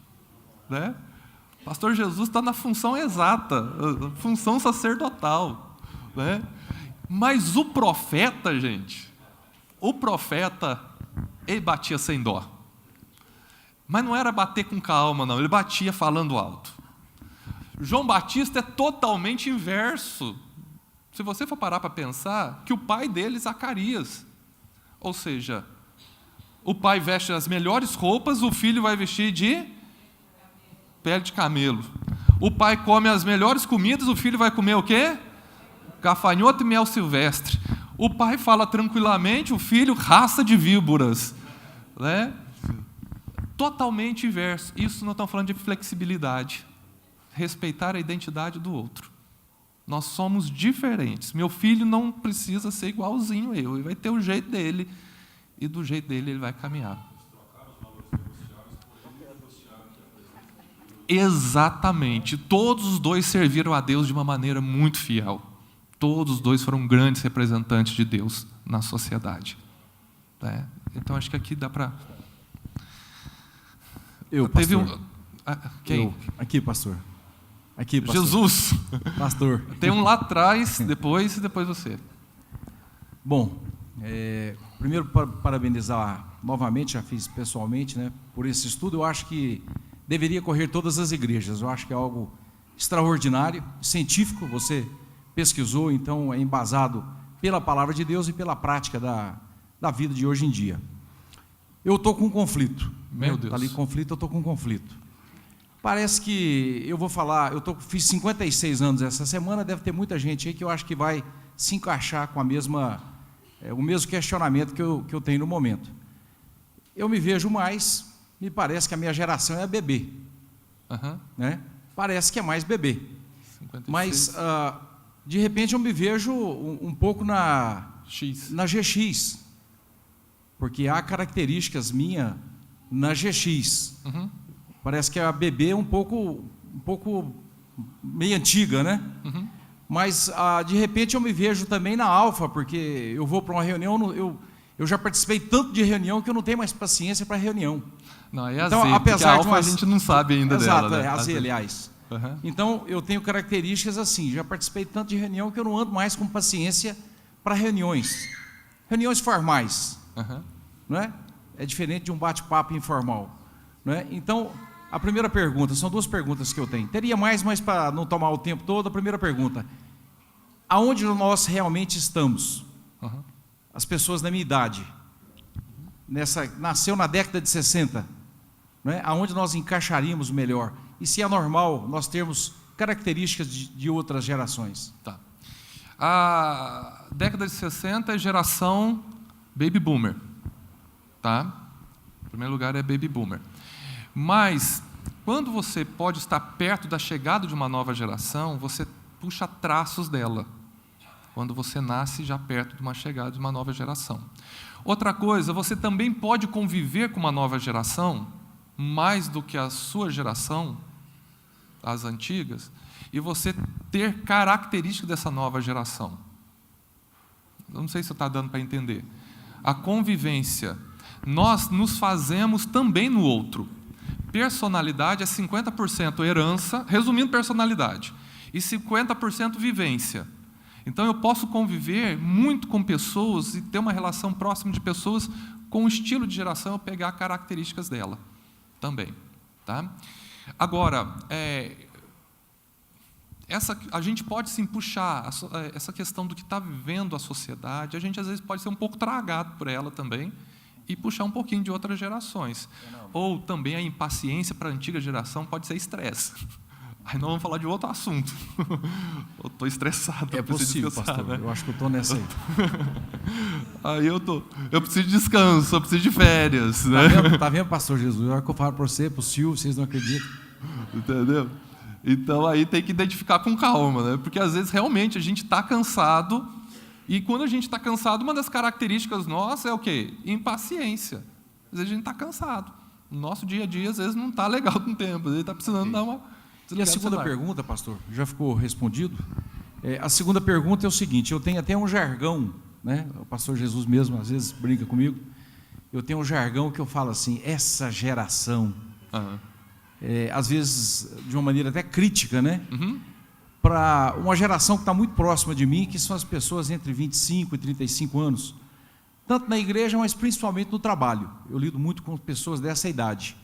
Né? O pastor Jesus está na função exata, função sacerdotal. Né? Mas o profeta, gente, ele batia sem dó. Mas não era bater com calma, não, ele batia falando alto. João Batista é totalmente inverso. Se você for parar para pensar, que o pai dele, Zacarias. Ou seja, o pai veste as melhores roupas, o filho vai vestir de pele de camelo. O pai come as melhores comidas, o filho vai comer o quê? Gafanhoto e mel silvestre. O pai fala tranquilamente, o filho raça de víboras. Né? Totalmente inverso. Isso nós estamos falando de flexibilidade. Respeitar a identidade do outro. Nós somos diferentes. Meu filho não precisa ser igualzinho a eu. Ele vai ter o jeito dele. E do jeito dele ele vai caminhar. Exatamente. Todos os dois serviram a Deus de uma maneira muito fiel. Todos os dois foram grandes representantes de Deus na sociedade. Né? Então, acho que aqui dá para... pastor. Quem? Aqui, pastor. Aqui, pastor. Jesus. Pastor. Tem um lá atrás, depois você. Bom, primeiro parabenizar novamente, já fiz pessoalmente, né, por esse estudo. Eu acho que deveria correr todas as igrejas. Eu acho que é algo extraordinário, científico. Você pesquisou, então é embasado pela palavra de Deus e pela prática da vida de hoje em dia. Eu estou com um conflito. Meu Deus. Está ali conflito, eu estou com um conflito. Parece que, eu vou falar, fiz 56 anos essa semana, deve ter muita gente aí que eu acho que vai se encaixar com o mesmo questionamento que eu tenho no momento. Eu me vejo mais, me parece que a minha geração é bebê. Né? Parece que é mais bebê. 56. Mas, de repente, eu me vejo um pouco na GX, porque há características minhas na GX. Parece que a bebê é um pouco meio antiga, né? Mas, de repente, eu me vejo também na Alfa, porque eu vou para uma reunião, eu já participei tanto de reunião que eu não tenho mais paciência para reunião. Não, é então, a Z, apesar a Alfa de a gente não sabe ainda exato, dela. Exato, né? a Z, aliás. Então, eu tenho características assim, já participei tanto de reunião que eu não ando mais com paciência para reuniões. Reuniões formais. Não é? É diferente de um bate-papo informal. Não é? Então, a primeira pergunta, são duas perguntas que eu tenho. Teria mais, mas para não tomar o tempo todo, a primeira pergunta. Aonde nós realmente estamos? As pessoas da minha idade. Nasceu na década de 60. Não é? Aonde nós encaixaríamos melhor? E se é normal nós termos características de outras gerações? Tá. A década de 60 é geração Baby Boomer. Tá? Em primeiro lugar é Baby Boomer. Mas, quando você pode estar perto da chegada de uma nova geração, você puxa traços dela. Quando você nasce já perto de uma chegada de uma nova geração. Outra coisa, você também pode conviver com uma nova geração, mais do que a sua geração, as antigas, e você ter características dessa nova geração. Eu não sei se está dando para entender. A convivência. Nós nos fazemos também no outro. Personalidade é 50% herança, resumindo personalidade, e 50% vivência. Então, eu posso conviver muito com pessoas e ter uma relação próxima de pessoas com o estilo de geração, eu pegar características dela também. Tá? Agora, a gente pode sim puxar essa questão do que está vivendo a sociedade, a gente às vezes pode ser um pouco tragado por ela também, e puxar um pouquinho de outras gerações. Ou também a impaciência para a antiga geração pode ser estresse. Aí nós vamos falar de outro assunto. Eu estou estressado. É possível, pastor. Né? Eu acho que eu estou nessa aí. Aí eu preciso de descanso, eu preciso de férias. Né? Tá vendo, pastor Jesus? A hora que eu falo para você, para o Silvio, vocês não acreditam. Entendeu? Então aí tem que identificar com calma, né? Porque às vezes realmente a gente está cansado, e quando a gente está cansado, uma das características nossas é o quê? Impaciência. Às vezes a gente está cansado. O nosso dia a dia às vezes não está legal com o tempo, ele está precisando dar uma... E a segunda pergunta, pastor, já ficou respondido? A segunda pergunta é o seguinte, eu tenho até um jargão, né? O pastor Jesus mesmo às vezes brinca comigo, eu tenho um jargão que eu falo assim, essa geração, às vezes de uma maneira até crítica, né? Para uma geração que está muito próxima de mim, que são as pessoas entre 25 e 35 anos, tanto na igreja, mas principalmente no trabalho. Eu lido muito com pessoas dessa idade.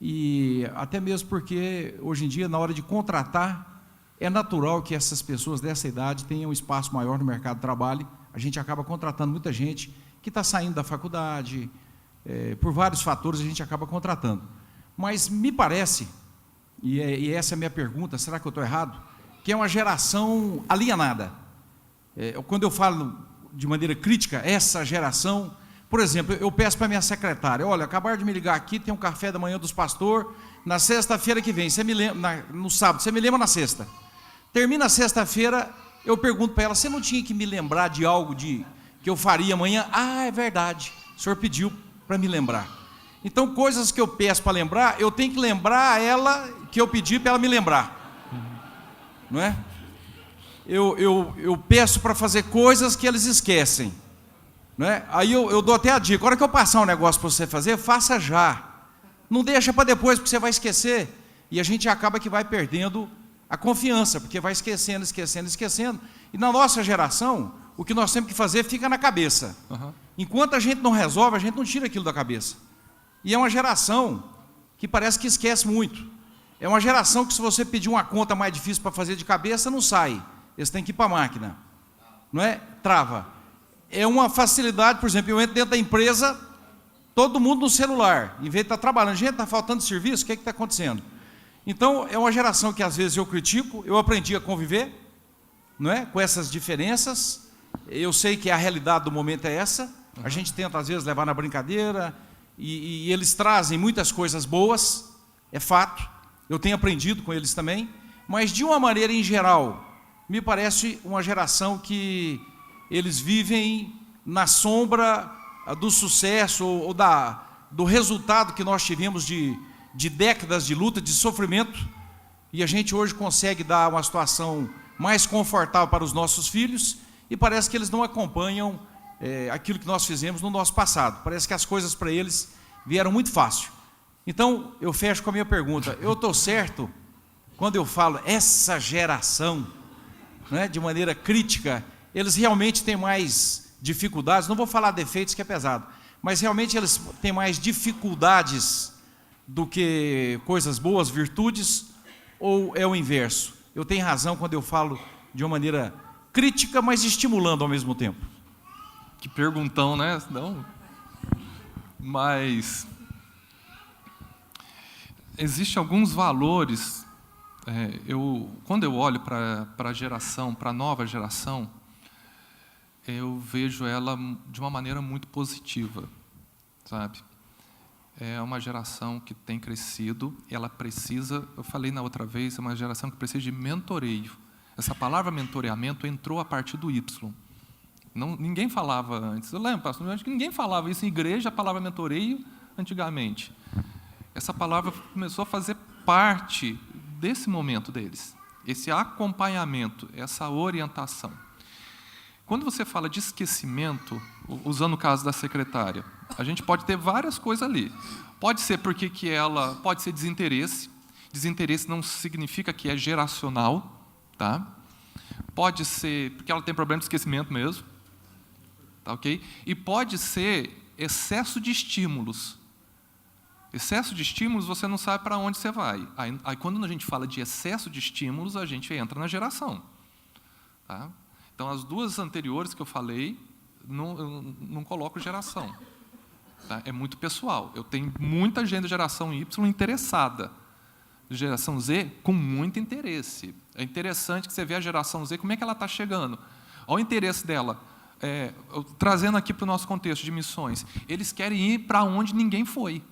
E até mesmo porque, hoje em dia, na hora de contratar, é natural que essas pessoas dessa idade tenham um espaço maior no mercado de trabalho. A gente acaba contratando muita gente que está saindo da faculdade, por vários fatores a gente acaba contratando. Mas me parece, e essa é a minha pergunta, será que eu estou errado? Que é uma geração alienada. Quando eu falo de maneira crítica, essa geração, por exemplo, eu peço para minha secretária, olha, acabaram de me ligar aqui, tem um café da manhã dos pastores, na sexta-feira que vem, você me lembra, no sábado, você me lembra na sexta. Termina a sexta-feira, eu pergunto para ela, você não tinha que me lembrar de algo que eu faria amanhã? Ah, é verdade, o senhor pediu para me lembrar. Então, coisas que eu peço para lembrar, eu tenho que lembrar a ela que eu pedi para ela me lembrar. Não é? Eu peço para fazer coisas que eles esquecem. Não é? Aí eu dou até a dica, a hora que eu passar um negócio para você fazer, faça já. Não deixa para depois, porque você vai esquecer. E a gente acaba que vai perdendo a confiança, porque vai esquecendo. E na nossa geração, o que nós temos que fazer fica na cabeça. Enquanto a gente não resolve, a gente não tira aquilo da cabeça. E é uma geração que parece que esquece muito. É uma geração que, se você pedir uma conta mais difícil para fazer de cabeça, não sai. Eles têm que ir para a máquina. Não é? Trava. É uma facilidade, por exemplo, eu entro dentro da empresa, todo mundo no celular, em vez de estar trabalhando. Gente, está faltando serviço, o que está acontecendo? Então, é uma geração que às vezes eu critico, eu aprendi a conviver, não é? Com essas diferenças. Eu sei que a realidade do momento é essa. A gente tenta, às vezes, levar na brincadeira, e eles trazem muitas coisas boas, é fato. Eu tenho aprendido com eles também, mas de uma maneira em geral, me parece uma geração que eles vivem na sombra do sucesso ou do resultado que nós tivemos de décadas de luta, de sofrimento, e a gente hoje consegue dar uma situação mais confortável para os nossos filhos, e parece que eles não acompanham aquilo que nós fizemos no nosso passado. Parece que as coisas para eles vieram muito fácil. Então, eu fecho com a minha pergunta. Eu estou certo quando eu falo essa geração, né, de maneira crítica, eles realmente têm mais dificuldades, não vou falar defeitos que é pesado, mas realmente eles têm mais dificuldades do que coisas boas, virtudes, ou é o inverso? Eu tenho razão quando eu falo de uma maneira crítica, mas estimulando ao mesmo tempo. Que perguntão, né? Não. Mas existem alguns valores. Quando eu olho para a geração, para a nova geração, eu vejo ela de uma maneira muito positiva, sabe? É uma geração que tem crescido, ela precisa, eu falei na outra vez, é uma geração que precisa de mentoreio. Essa palavra mentoreamento entrou a partir do Y. Ninguém falava antes. Eu lembro, pastor, acho que ninguém falava isso em igreja, a palavra mentoreio, antigamente. Essa palavra começou a fazer parte desse momento deles, esse acompanhamento, essa orientação. Quando você fala de esquecimento, usando o caso da secretária, a gente pode ter várias coisas ali. Pode ser porque pode ser desinteresse. Desinteresse não significa que é geracional, tá? Pode ser porque ela tem problema de esquecimento mesmo, tá, ok? E pode ser excesso de estímulos. Excesso de estímulos, você não sabe para onde você vai. Aí, quando a gente fala de excesso de estímulos, a gente entra na geração. Tá? Então, as duas anteriores que eu falei, não coloco geração. Tá? É muito pessoal. Eu tenho muita gente da geração Y interessada. Geração Z, com muito interesse. É interessante que você vê a geração Z, como é que ela está chegando. Olha o interesse dela. Trazendo aqui para o nosso contexto de missões. Eles querem ir para onde ninguém foi.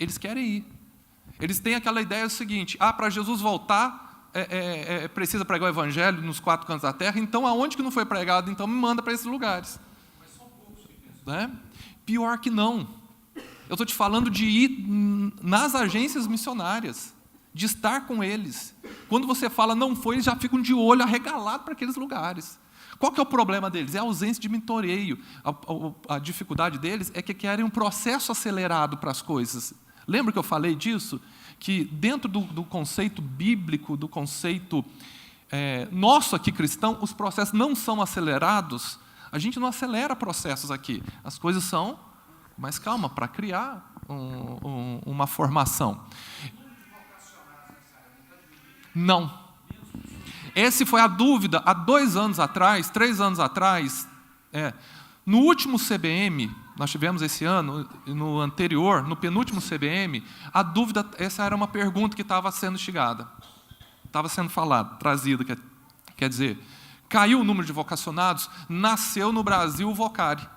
Eles querem ir. Eles têm aquela ideia seguinte, para Jesus voltar, precisa pregar o evangelho nos 4 cantos da terra, então aonde que não foi pregado, então me manda para esses lugares. Mas são poucos que pensam. Né? Pior que não. Eu estou te falando de ir nas agências missionárias, de estar com eles. Quando você fala não foi, eles já ficam de olho arregalado para aqueles lugares. Qual que é o problema deles? É a ausência de mentoreio. A dificuldade deles é que querem um processo acelerado para as coisas. Lembra que eu falei disso? Que dentro do conceito bíblico, do conceito nosso aqui cristão, os processos não são acelerados. A gente não acelera processos aqui. As coisas são mais calma para criar uma formação. Não. Essa foi a dúvida há 2 anos atrás, 3 anos atrás. No último CBM, nós tivemos esse ano, no anterior, no penúltimo CBM, a dúvida, essa era uma pergunta que estava sendo instigada, estava sendo falada, trazida, quer dizer, caiu o número de vocacionados, nasceu no Brasil o Vocari.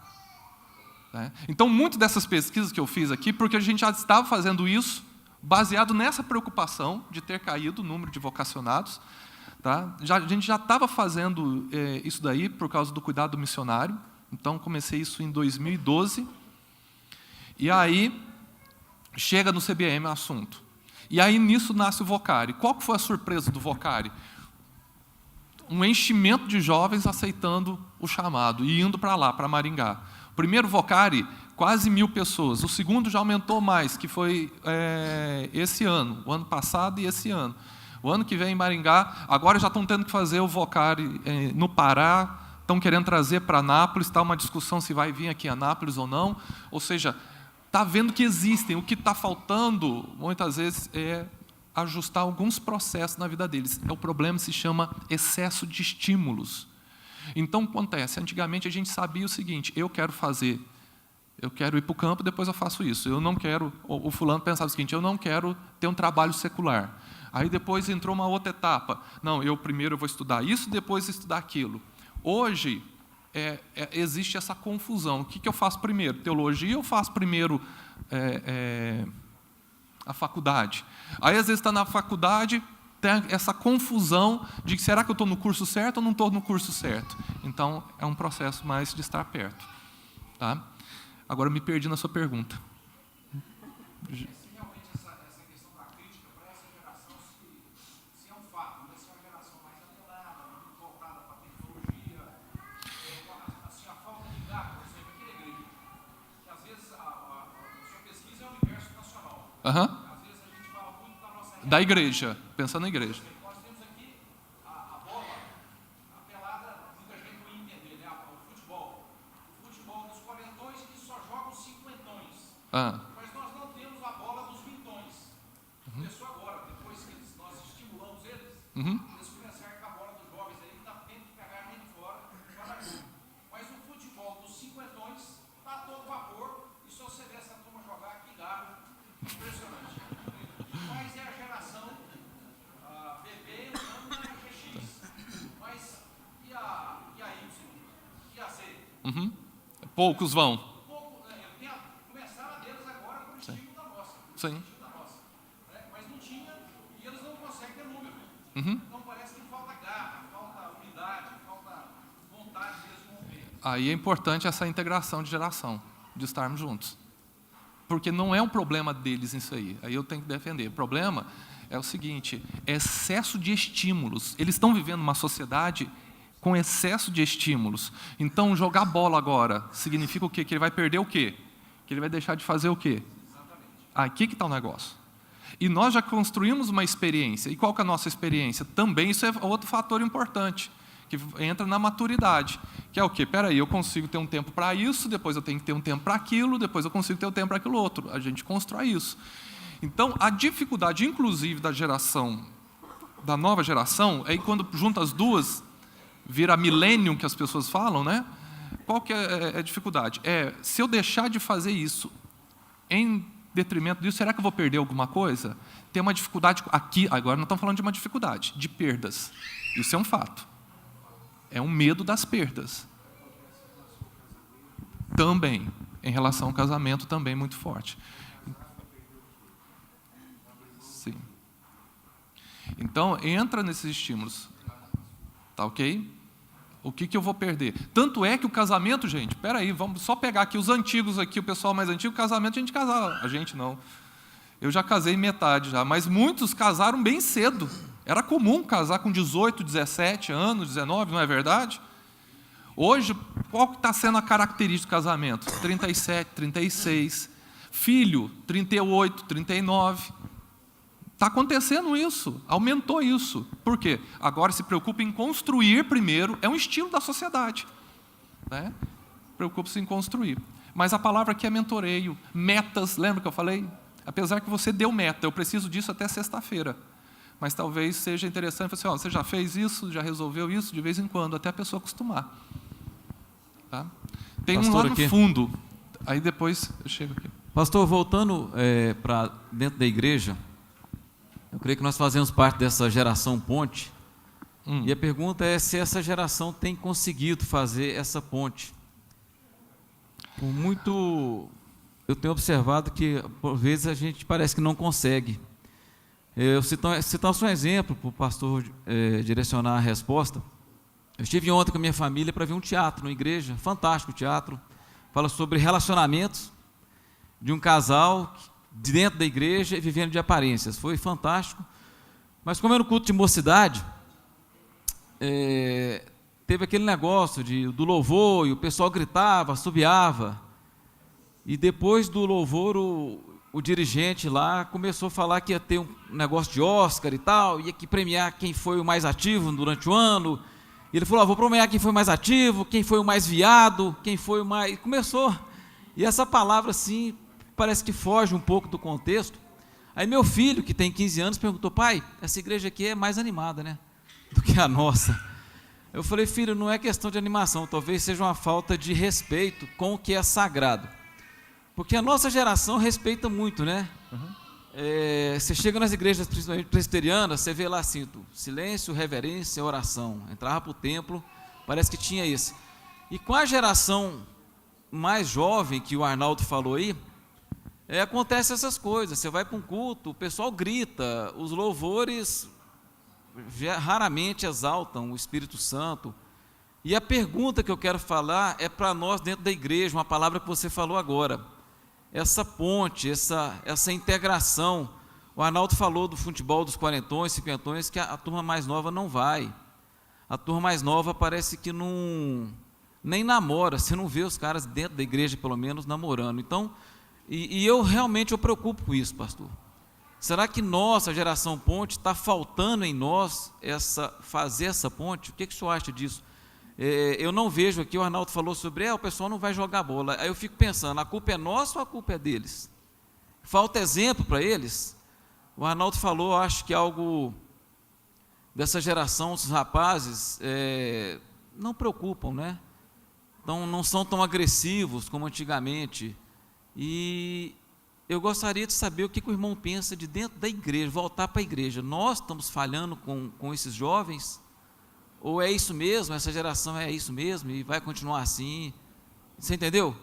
Né? Então, muitas dessas pesquisas que eu fiz aqui, porque a gente já estava fazendo isso, baseado nessa preocupação de ter caído o número de vocacionados, tá? A gente já estava fazendo isso daí por causa do cuidado missionário. Então, comecei isso em 2012. E aí, chega no CBM o assunto. E aí, nisso, nasce o Vocari. Qual que foi a surpresa do Vocari? Um enchimento de jovens aceitando o chamado e indo para lá, para Maringá. O primeiro Vocari, quase 1000 pessoas. O segundo já aumentou mais, que foi esse ano, o ano passado e esse ano. O ano que vem em Maringá, agora já estão tendo que fazer o Vocari no Pará, estão querendo trazer para Anápolis, está uma discussão se vai vir aqui em Anápolis ou não. Ou seja, está vendo que existem. O que está faltando, muitas vezes, é ajustar alguns processos na vida deles. O problema se chama excesso de estímulos. Então, acontece, antigamente a gente sabia o seguinte, eu quero ir para o campo, depois eu faço isso. Eu não quero, o fulano pensava o seguinte, eu não quero ter um trabalho secular. Aí depois entrou uma outra etapa. Não, primeiro eu vou estudar isso, depois estudar aquilo. Hoje, existe essa confusão. O que eu faço primeiro? Teologia ou faço primeiro a faculdade? Aí, às vezes, está na faculdade, tem essa confusão de que será que eu estou no curso certo ou não estou no curso certo? Então, é um processo mais de estar perto. Tá? Agora, eu me perdi na sua pergunta. Uhum. Às vezes a gente fala muito da nossa da igreja, pensando na igreja. Nós temos aqui a bola, a pelada, muita gente não ia entender, né? O futebol. O futebol dos quarentões que só joga os cinquentões. Mas nós não temos a bola dos vintões. Começou agora, depois que nós estimulamos eles, eles começaram com a bola dos jovens aí, que está tendo que pegar a gente fora da curva. Mas o futebol dos cinquentões está a todo vapor, e se você ver essa turma jogar, que garra. Impressionante. Mas é a geração bebê entrando na GX. Mas e a Y? E a Z? Poucos vão. Começaram a deles agora com o estímulo da nossa. Sim. Mas não tinha, e eles não conseguem ter número. Então parece que falta garra, falta unidade, falta vontade mesmo. Aí é importante essa integração de geração, de estarmos juntos. Porque não é um problema deles isso aí. Aí eu tenho que defender. O problema é o seguinte, é excesso de estímulos. Eles estão vivendo uma sociedade com excesso de estímulos. Então, jogar bola agora significa o quê? Que ele vai perder o quê? Que ele vai deixar de fazer o quê? Aqui que está o negócio. E nós já construímos uma experiência. E qual que é a nossa experiência? Também isso é outro fator importante, que entra na maturidade, que é o quê? Espera aí, eu consigo ter um tempo para isso, depois eu tenho que ter um tempo para aquilo, depois eu consigo ter um tempo para aquilo outro. A gente constrói isso. Então, a dificuldade, inclusive, da nova geração, é quando junta as duas, vira millennium, que as pessoas falam, né? Qual que é a dificuldade? Se eu deixar de fazer isso em detrimento disso, será que eu vou perder alguma coisa? Tem uma dificuldade aqui, agora não estamos falando de uma dificuldade, de perdas. Isso é um fato. É um medo das perdas. Também, em relação ao casamento, também muito forte. Sim. Então, entra nesses estímulos. Tá ok? O que eu vou perder? Tanto é que o casamento, gente, espera aí, vamos só pegar aqui os antigos, aqui, o pessoal mais antigo, casamento a gente casava. A gente não. Eu já casei metade já, mas muitos casaram bem cedo. Era comum casar com 18, 17 anos, 19, não é verdade? Hoje, qual está sendo a característica do casamento? 37, 36. Filho, 38, 39. Está acontecendo isso, aumentou isso. Por quê? Agora se preocupa em construir primeiro, é um estilo da sociedade. Né? Preocupa-se em construir. Mas a palavra aqui é mentoreio, metas, lembra que eu falei? Apesar que você deu meta, eu preciso disso até sexta-feira. Mas talvez seja interessante, assim, você já fez isso, já resolveu isso, de vez em quando, até a pessoa acostumar. Tá? Tem um lá no fundo. Aí depois eu chego aqui. Pastor, voltando para dentro da igreja, eu creio que nós fazemos parte dessa geração ponte. E a pergunta é se essa geração tem conseguido fazer essa ponte. Por muito, eu tenho observado que, por vezes, a gente parece que não consegue. Eu citar só um exemplo para o pastor direcionar a resposta. Eu estive ontem com a minha família para ver um teatro na igreja, fantástico teatro. Fala sobre relacionamentos de um casal dentro da igreja e vivendo de aparências. Foi fantástico. Mas como era um culto de mocidade, teve aquele negócio do louvor, e o pessoal gritava, assobiava. E depois do louvor, o dirigente lá começou a falar que ia ter um negócio de Oscar e tal, ia que premiar quem foi o mais ativo durante o ano. E ele falou, vou premiar quem foi mais ativo, quem foi o mais viado, quem foi o mais... E começou. E essa palavra, assim, parece que foge um pouco do contexto. Aí meu filho, que tem 15 anos, perguntou, pai, essa igreja aqui é mais animada, né, do que a nossa. Eu falei, filho, não é questão de animação, talvez seja uma falta de respeito com o que é sagrado. Porque a nossa geração respeita muito, né? Você chega nas igrejas, principalmente presbiterianas, você vê lá assim, silêncio, reverência, oração. Entrava para o templo, parece que tinha esse. E com a geração mais jovem, que o Arnaldo falou aí, acontece essas coisas. Você vai para um culto, o pessoal grita, os louvores raramente exaltam o Espírito Santo. E a pergunta que eu quero falar é para nós dentro da igreja, uma palavra que você falou agora. Essa ponte, essa integração. O Arnaldo falou do futebol dos quarentões, cinquentões, que a turma mais nova não vai. A turma mais nova parece que nem namora, você não vê os caras dentro da igreja, pelo menos, namorando. Então, eu realmente preocupo com isso, pastor. Será que nossa geração ponte está faltando em nós fazer essa ponte? O que o senhor acha disso? Eu não vejo aqui, o Arnaldo falou sobre, o pessoal não vai jogar bola. Aí eu fico pensando, a culpa é nossa ou a culpa é deles? Falta exemplo para eles? O Arnaldo falou, acho que algo dessa geração, os rapazes não preocupam, né? Então, não são tão agressivos como antigamente. E eu gostaria de saber o que o irmão pensa de dentro da igreja, voltar para a igreja. Nós estamos falhando com esses jovens? Ou é isso mesmo, essa geração é isso mesmo e vai continuar assim? Você entendeu?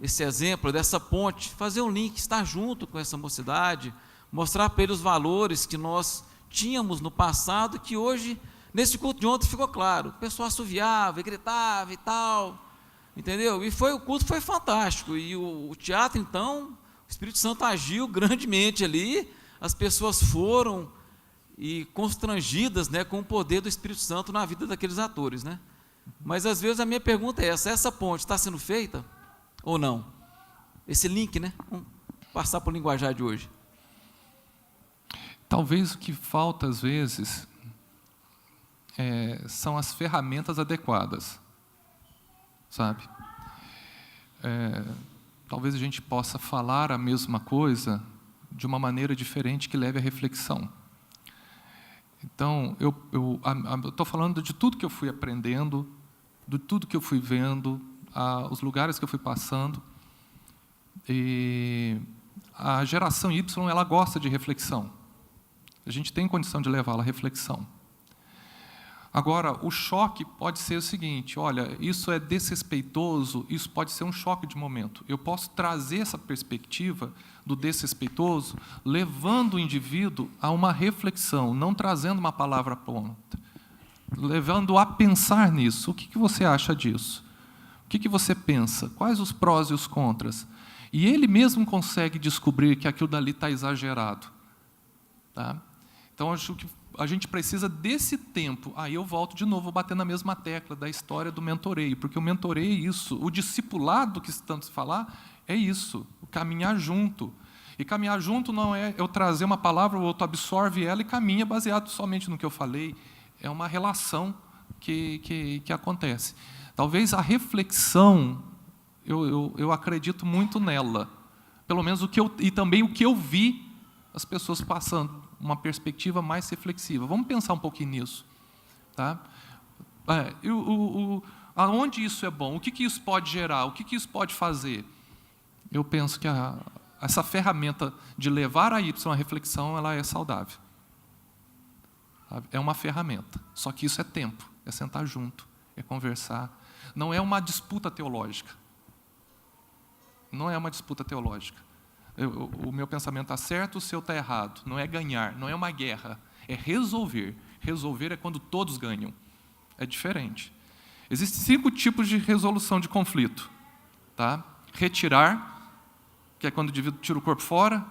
Esse exemplo dessa ponte, fazer um link, estar junto com essa mocidade, mostrar para eles os valores que nós tínhamos no passado, que hoje, nesse culto de ontem ficou claro, o pessoal assoviava e gritava e tal, entendeu? E o culto foi fantástico, e o teatro então, o Espírito Santo agiu grandemente ali, as pessoas foram e constrangidas, né, com o poder do Espírito Santo na vida daqueles atores, né? Mas às vezes a minha pergunta é essa ponte está sendo feita ou não? Esse link, né? Vamos passar para o linguajar de hoje. Talvez o que falta às vezes são as ferramentas adequadas, sabe? Talvez a gente possa falar a mesma coisa de uma maneira diferente que leve à reflexão. Então, eu estou falando de tudo que eu fui aprendendo, de tudo que eu fui vendo, os lugares que eu fui passando. E a geração Y, ela gosta de reflexão. A gente tem condição de levá-la à reflexão. Agora, o choque pode ser o seguinte, olha, isso é desrespeitoso, isso pode ser um choque de momento. Eu posso trazer essa perspectiva do desrespeitoso, levando o indivíduo a uma reflexão, não trazendo uma palavra pronta, levando a pensar nisso. O que você acha disso? O que você pensa? Quais os prós e os contras? E ele mesmo consegue descobrir que aquilo dali está exagerado. Tá? Então, acho que a gente precisa desse tempo. Aí eu volto de novo, bater na mesma tecla da história do mentoreio, porque o mentoreio é isso, o discipulado que tanto se falar é isso, o caminhar junto. E caminhar junto não é eu trazer uma palavra, o outro absorve ela e caminha baseado somente no que eu falei. É uma relação que acontece. Talvez a reflexão, eu acredito muito nela, pelo menos e também o que eu vi as pessoas passando, uma perspectiva mais reflexiva. Vamos pensar um pouquinho nisso. Tá? Aonde isso é bom? O que isso pode gerar? O que isso pode fazer? Eu penso que essa ferramenta de levar a Y à reflexão, ela é saudável. É uma ferramenta. Só que isso é tempo, é sentar junto, é conversar. Não é uma disputa teológica. Não é uma disputa teológica. O meu pensamento está certo, o seu está errado. Não é ganhar, não é uma guerra. É resolver. Resolver é quando todos ganham. É diferente. Existem 5 tipos de resolução de conflito. Tá? Retirar, que é quando o indivíduo tira o corpo fora.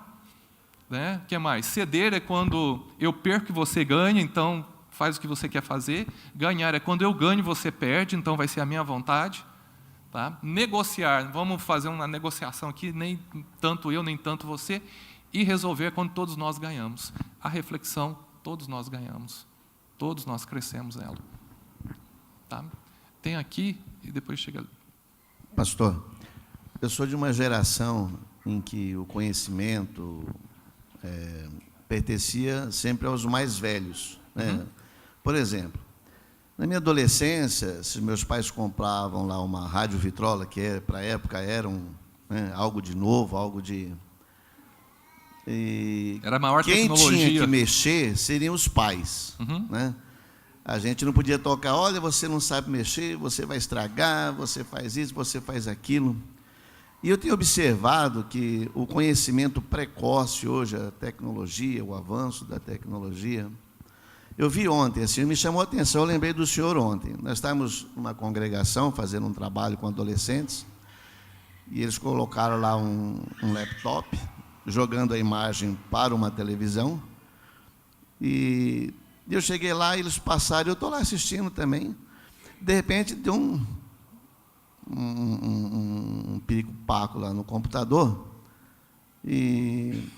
Né? O que mais? Ceder é quando eu perco e você ganha, então faz o que você quer fazer. Ganhar é quando eu ganho e você perde, então vai ser a minha vontade. Tá? Negociar, vamos fazer uma negociação aqui, nem tanto eu, nem tanto você. E resolver é quando todos nós ganhamos. A reflexão, todos nós ganhamos. Todos nós crescemos nela. Tá? Tem aqui e depois chega ali. Pastor, eu sou de uma geração em que o conhecimento pertencia sempre aos mais velhos. Né? Por exemplo, na minha adolescência, se meus pais compravam lá uma rádio vitrola, que para a época era algo de novo, algo de... Era a maior quem tecnologia. Tinha que mexer seriam os pais. Né? A gente não podia tocar, olha, você não sabe mexer, você vai estragar, você faz isso, você faz aquilo. E eu tenho observado que o conhecimento precoce hoje, a tecnologia, o avanço da tecnologia... Eu vi ontem, assim, me chamou a atenção, eu lembrei do senhor ontem. Nós estávamos numa congregação, fazendo um trabalho com adolescentes, e eles colocaram lá um laptop, jogando a imagem para uma televisão, e eu cheguei lá, eles passaram, eu estou lá assistindo também. De repente, deu um pirico-paco lá no computador, e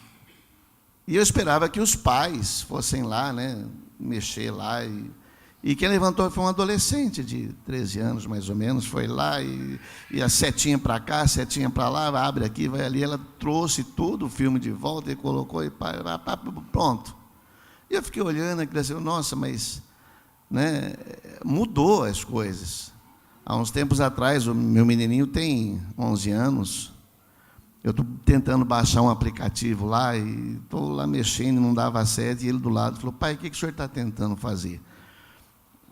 eu esperava que os pais fossem lá, né, mexer lá, e quem levantou foi um adolescente de 13 anos, mais ou menos, foi lá, e a setinha para cá, a setinha para lá, abre aqui, vai ali, ela trouxe tudo, o filme de volta, e colocou, e pronto. E eu fiquei olhando, e disse, nossa, mas né, mudou as coisas. Há uns tempos atrás, o meu menininho tem 11 anos, eu estou tentando baixar um aplicativo lá, e estou lá mexendo, não dava certo, e ele do lado falou, pai, o que o senhor está tentando fazer?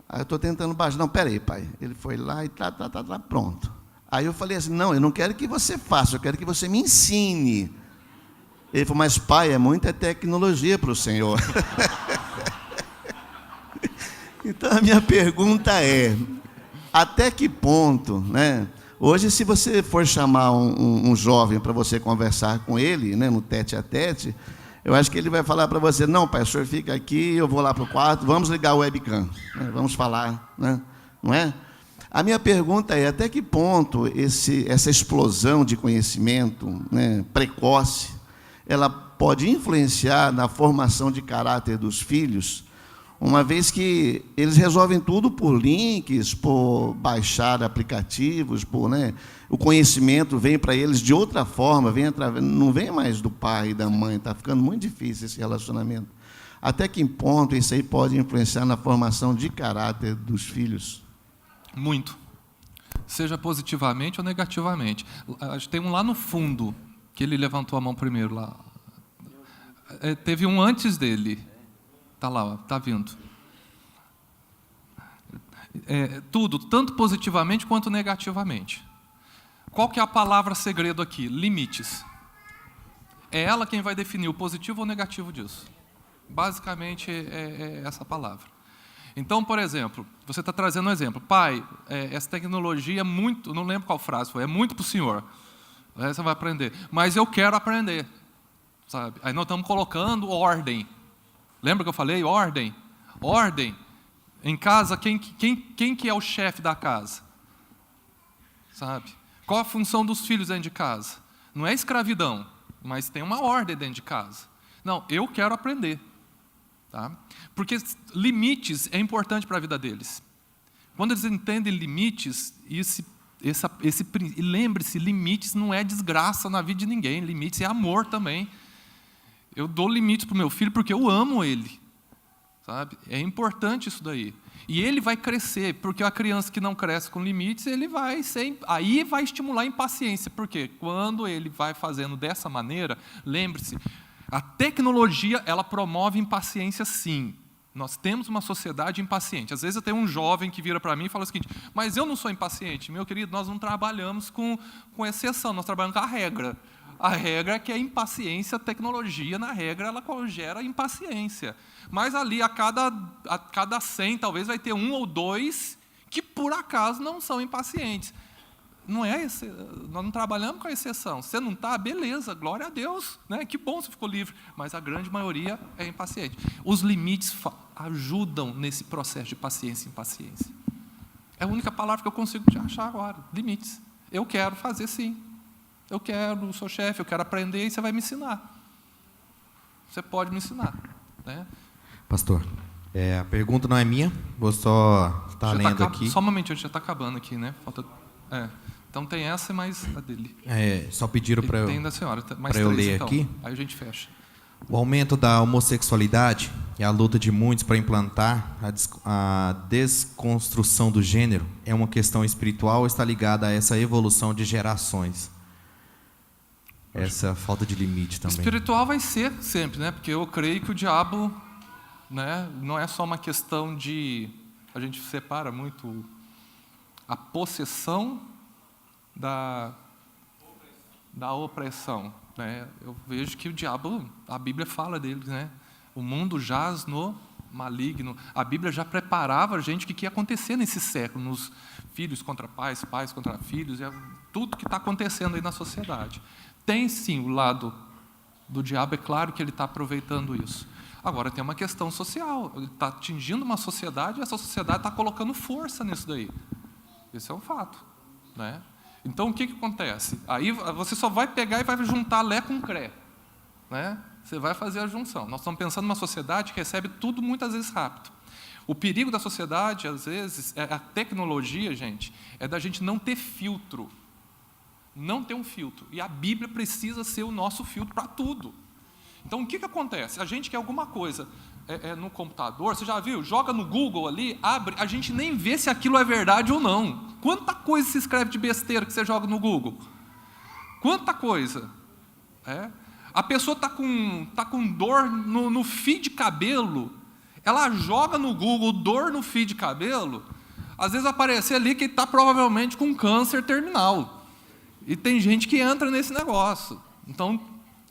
Aí eu estou tentando baixar, não, peraí, pai. Ele foi lá e pronto. Aí eu falei assim, não, eu não quero que você faça, eu quero que você me ensine. Ele falou, mas pai, é muita tecnologia para o senhor. Então a minha pergunta é, até que ponto, né? Hoje, se você for chamar um jovem para você conversar com ele, né, no tete-a-tete, eu acho que ele vai falar para você, não, pai, o senhor fica aqui, eu vou lá para o quarto, vamos ligar o webcam, né, vamos falar, né, não é? A minha pergunta é, até que ponto essa explosão de conhecimento, né, precoce, ela pode influenciar na formação de caráter dos filhos, uma vez que eles resolvem tudo por links, por baixar aplicativos, né, o conhecimento vem para eles de outra forma, não vem mais do pai e da mãe, está ficando muito difícil esse relacionamento. Até que ponto isso aí pode influenciar na formação de caráter dos filhos? Muito. Seja positivamente ou negativamente. Tem um lá no fundo, que ele levantou a mão primeiro lá. Teve um antes dele. Está lá, está vindo. Tudo, tanto positivamente quanto negativamente. Qual que é a palavra segredo aqui? Limites. É ela quem vai definir o positivo ou negativo disso. Basicamente, é essa palavra. Então, por exemplo, você está trazendo um exemplo. Pai, essa tecnologia é muito, não lembro qual frase foi, é muito para o senhor. Aí você vai aprender. Mas eu quero aprender. Sabe? Aí nós estamos colocando ordem. Lembra que eu falei? Ordem. Ordem. Em casa, quem que é o chefe da casa? Sabe? Qual a função dos filhos dentro de casa? Não é escravidão, mas tem uma ordem dentro de casa. Não, eu quero aprender. Tá? Porque limites é importante para a vida deles. Quando eles entendem limites, e lembre-se, limites não é desgraça na vida de ninguém, limites é amor também. Eu dou limites para o meu filho porque eu amo ele. Sabe? É importante isso daí. E ele vai crescer, porque a criança que não cresce com limites, aí vai estimular a impaciência. Por quê? Quando ele vai fazendo dessa maneira, lembre-se, a tecnologia, ela promove impaciência sim. Nós temos uma sociedade impaciente. Às vezes eu tenho um jovem que vira para mim e fala o seguinte: mas eu não sou impaciente. Meu querido, nós não trabalhamos com exceção, nós trabalhamos com a regra. A regra é que a impaciência, a tecnologia, na regra, ela gera impaciência. Mas ali, a cada 100, talvez vai ter 1 ou 2 que, por acaso, não são impacientes. Nós não trabalhamos com a exceção. Você não está, beleza, glória a Deus, né? Que bom você ficou livre. Mas a grande maioria é impaciente. Os limites ajudam nesse processo de paciência e impaciência. É a única palavra que eu consigo te achar agora, limites. Eu quero fazer sim. Eu quero, sou chefe, eu quero aprender e você vai me ensinar. Você pode me ensinar, né? Pastor, a pergunta não é minha, vou só estar lendo aqui. Só um momentinho, já está acabando aqui, né? Então tem essa e mais a dele. Só pediram para tem da senhora, mais eu 3, ler então. aqui. Aí a gente fecha. O aumento da homossexualidade e a luta de muitos para implantar a desconstrução do gênero é uma questão espiritual ou está ligada a essa evolução de gerações? Essa falta de limite também. Espiritual vai ser sempre, né? Porque eu creio que o diabo, né, não é só uma questão de... A gente separa muito a possessão da opressão, né? Eu vejo que o diabo, a Bíblia fala dele, né? O mundo jaz no maligno. A Bíblia já preparava a gente o que ia acontecer nesse século, nos filhos contra pais, pais contra filhos, tudo que está acontecendo aí na sociedade. Tem sim o lado do diabo, é claro que ele está aproveitando isso. Agora tem uma questão social, ele está atingindo uma sociedade e essa sociedade está colocando força nisso daí. Esse é um fato, né? Então o que acontece? Aí você só vai pegar e vai juntar Lé com Cré, né? Você vai fazer a junção. Nós estamos pensando numa sociedade que recebe tudo muitas vezes rápido. O perigo da sociedade, às vezes, a tecnologia, gente, é da gente não ter filtro. Não ter um filtro. E a Bíblia precisa ser o nosso filtro para tudo. Então, o que acontece? A gente quer alguma coisa no computador, você já viu? Joga no Google ali, abre, a gente nem vê se aquilo é verdade ou não. Quanta coisa se escreve de besteira que você joga no Google? Quanta coisa. A pessoa está com dor no fio de cabelo, ela joga no Google dor no fio de cabelo, às vezes aparece ali que está provavelmente com câncer terminal. E tem gente que entra nesse negócio. Então,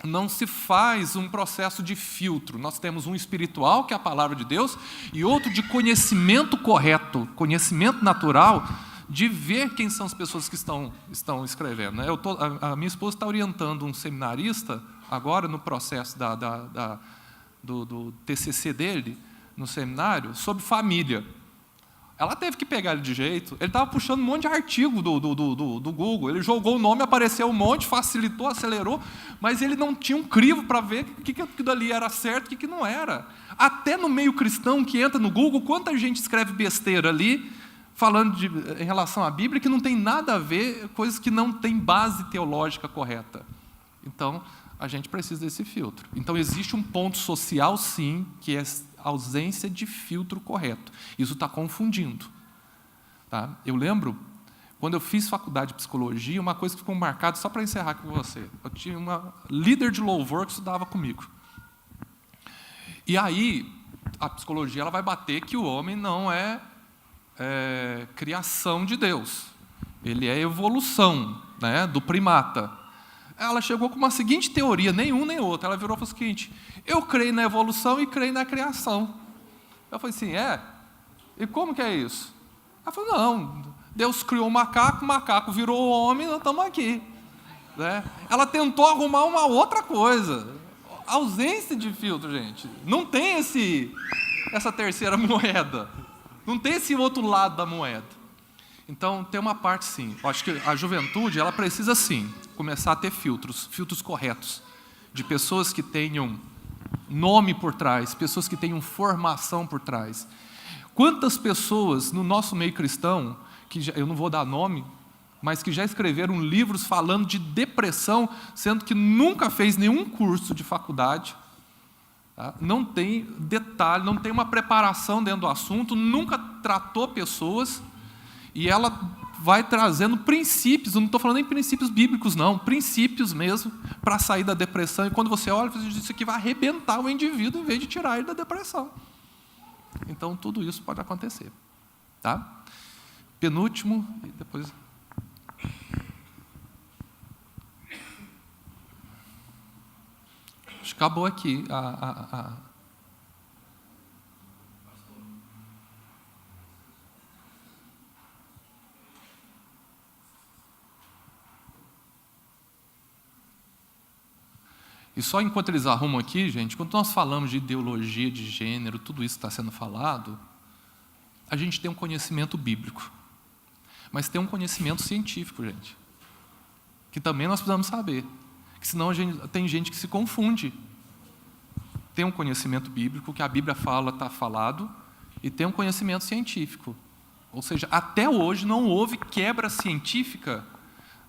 não se faz um processo de filtro. Nós temos um espiritual, que é a palavra de Deus, e outro de conhecimento correto, conhecimento natural, de ver quem são as pessoas que estão escrevendo, né? A minha esposa está orientando um seminarista, agora no processo do TCC dele, no seminário, sobre família. Ela teve que pegar ele de jeito. Ele estava puxando um monte de artigo do Google. Ele jogou o nome, apareceu um monte, facilitou, acelerou, mas ele não tinha um crivo para ver o que dali era certo e o que não era. Até no meio cristão que entra no Google, quanta gente escreve besteira ali, falando em relação à Bíblia, que não tem nada a ver, coisas que não têm base teológica correta. Então, a gente precisa desse filtro. Então, existe um ponto social, sim, que é ausência de filtro correto. Isso está confundindo. Tá? Eu lembro, quando eu fiz faculdade de psicologia, uma coisa que ficou marcada, só para encerrar com você. Eu tinha uma líder de louvor que estudava comigo. E aí, a psicologia ela vai bater que o homem não é criação de Deus. Ele é evolução, né, do primata. Ela chegou com uma seguinte teoria, nem um nem outro. Ela virou e falou o seguinte: eu creio na evolução e creio na criação. Eu falei assim, e como que é isso? Ela falou, não, Deus criou o macaco virou o homem, nós estamos aqui. Né? Ela tentou arrumar uma outra coisa. Ausência de filtro, gente. Não tem essa terceira moeda. Não tem esse outro lado da moeda. Então, tem uma parte, sim. Eu acho que a juventude, ela precisa, sim, começar a ter filtros corretos, de pessoas que tenham nome por trás, pessoas que tenham formação por trás. Quantas pessoas no nosso meio cristão, eu não vou dar nome, mas que já escreveram livros falando de depressão, sendo que nunca fez nenhum curso de faculdade, tá? Não tem detalhe, não tem uma preparação dentro do assunto, nunca tratou pessoas e ela vai trazendo princípios, eu não estou falando nem princípios bíblicos, não, princípios mesmo, para sair da depressão. E quando você olha, você diz, isso aqui vai arrebentar o indivíduo em vez de tirar ele da depressão. Então, tudo isso pode acontecer. Tá? Penúltimo, e depois... Acho que acabou aqui E só enquanto eles arrumam aqui, gente, quando nós falamos de ideologia de gênero, tudo isso está sendo falado, a gente tem um conhecimento bíblico. Mas tem um conhecimento científico, gente, que também nós precisamos saber. Que senão tem gente que se confunde. Tem um conhecimento bíblico, que a Bíblia fala, está falado, e tem um conhecimento científico. Ou seja, até hoje não houve quebra científica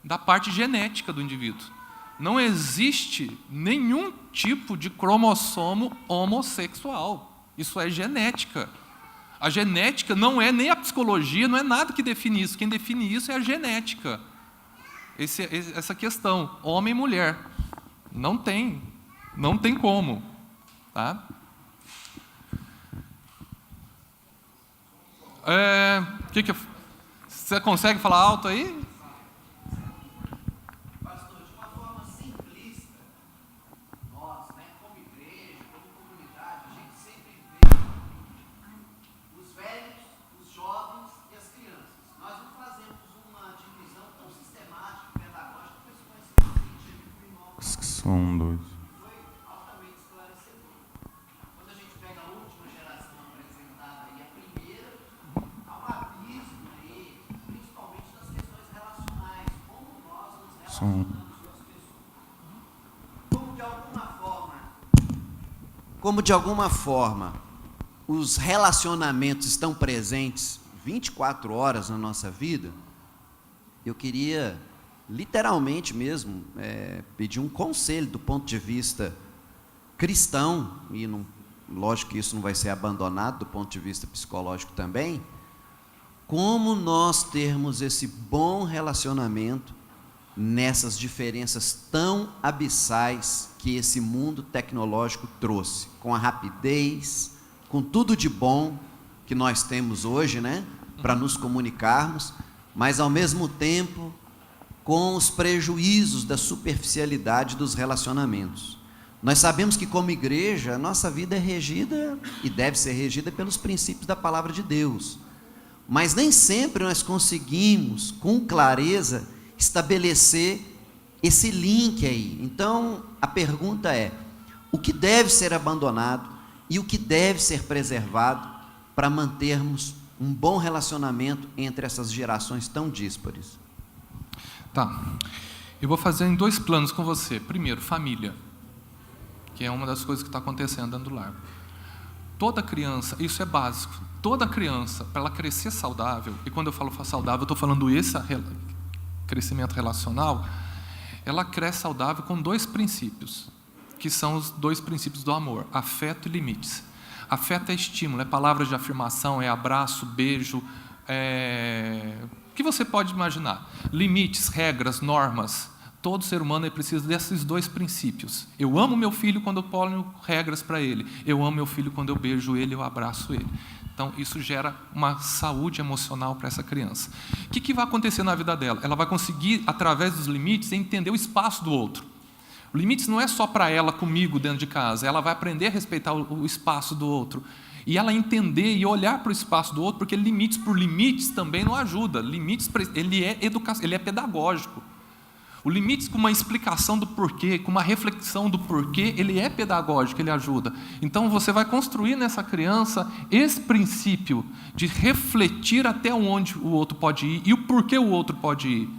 da parte genética do indivíduo. Não existe nenhum tipo de cromossomo homossexual. Isso é genética. A genética não é nem a psicologia, não é nada que define isso. Quem define isso é a genética. Essa questão, homem e mulher. Não tem como. Tá? Você consegue falar alto aí? São dois. Foi altamente esclarecedor. Quando a gente pega a última geração apresentada e a primeira, há um abismo aí, principalmente nas questões relacionais, como nós nos relacionamos com as pessoas. Como de alguma forma os relacionamentos estão presentes 24 horas na nossa vida, eu queria literalmente mesmo, pedir um conselho do ponto de vista cristão, e não, lógico que isso não vai ser abandonado do ponto de vista psicológico também, como nós termos esse bom relacionamento nessas diferenças tão abissais que esse mundo tecnológico trouxe, com a rapidez, com tudo de bom que nós temos hoje, né, para nos comunicarmos, mas ao mesmo tempo com os prejuízos da superficialidade dos relacionamentos. Nós sabemos que, como igreja, a nossa vida é regida e deve ser regida pelos princípios da palavra de Deus, mas nem sempre nós conseguimos, com clareza, estabelecer esse link aí. Então, a pergunta é: o que deve ser abandonado e o que deve ser preservado para mantermos um bom relacionamento entre essas gerações tão díspares? Tá. Eu vou fazer em 2 planos com você. Primeiro, família, que é uma das coisas que está acontecendo dentro do lar. Toda criança, isso é básico, toda criança, para ela crescer saudável, e quando eu falo saudável, eu estou falando esse crescimento relacional, ela cresce saudável com 2 princípios, que são os 2 princípios do amor: afeto e limites. Afeto é estímulo, é palavras de afirmação, é abraço, beijo, o que você pode imaginar? Limites, regras, normas. Todo ser humano precisa desses 2 princípios. Eu amo meu filho quando eu ponho regras para ele. Eu amo meu filho quando eu beijo ele, eu abraço ele. Então, isso gera uma saúde emocional para essa criança. O que vai acontecer na vida dela? Ela vai conseguir, através dos limites, entender o espaço do outro. O limites não é só para ela, comigo, dentro de casa. Ela vai aprender a respeitar o espaço do outro. E ela entender e olhar para o espaço do outro, porque limites por limites também não ajuda. Limites, ele é pedagógico. O limites com uma explicação do porquê, com uma reflexão do porquê, ele é pedagógico, ele ajuda. Então, você vai construir nessa criança esse princípio de refletir até onde o outro pode ir e o porquê o outro pode ir.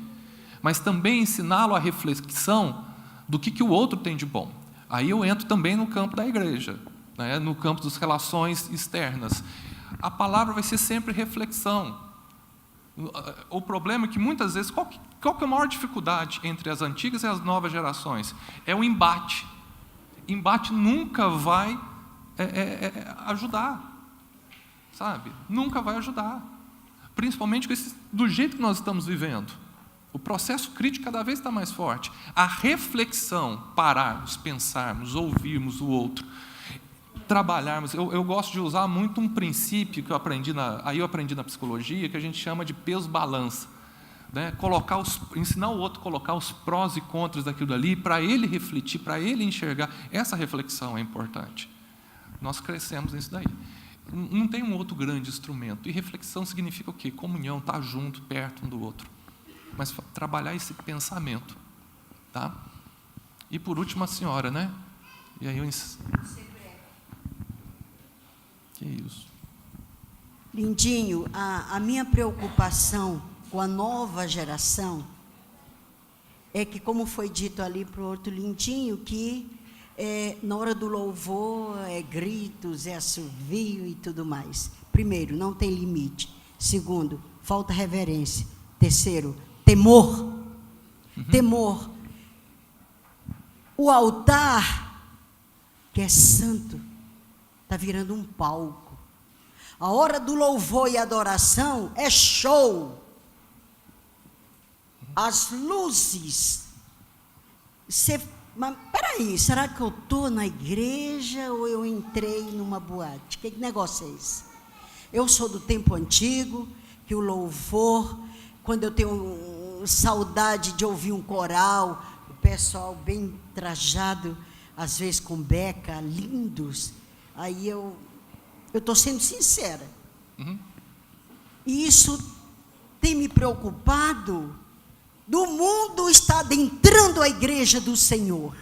Mas também ensiná-lo a reflexão do que o outro tem de bom. Aí eu entro também no campo da igreja, né, no campo das relações externas. A palavra vai ser sempre reflexão. O problema é que muitas vezes, qual que é a maior dificuldade entre as antigas e as novas gerações? É o embate. Embate nunca vai ajudar. sabe? Nunca vai ajudar. Principalmente do jeito que nós estamos vivendo. O processo crítico cada vez está mais forte. A reflexão, pararmos, pensarmos, ouvirmos o outro, trabalharmos. Eu gosto de usar muito um princípio que eu aprendi na psicologia, que a gente chama de peso-balança. Né? Ensinar o outro a colocar os prós e contras daquilo ali, para ele refletir, para ele enxergar. Essa reflexão é importante. Nós crescemos nisso daí. Não tem um outro grande instrumento. E reflexão significa o quê? Comunhão, estar junto, perto um do outro. Mas trabalhar esse pensamento. Tá? E por último, a senhora, né? E aí que isso? Lindinho, a minha preocupação com a nova geração é que, como foi dito ali para o outro Lindinho, que na hora do louvor é gritos, é assovio e tudo mais. Primeiro, não tem limite. Segundo, falta reverência. Terceiro, temor. Temor. O altar, que é santo, está virando um palco. A hora do louvor e adoração é show. As luzes. Mas peraí, será que eu estou na igreja ou eu entrei numa boate? Que negócio é esse? Eu sou do tempo antigo, que o louvor, quando eu tenho saudade de ouvir um coral, o pessoal bem trajado, às vezes com beca, lindos, aí eu estou sendo sincera. E isso tem me preocupado, do mundo está adentrando a igreja do Senhor.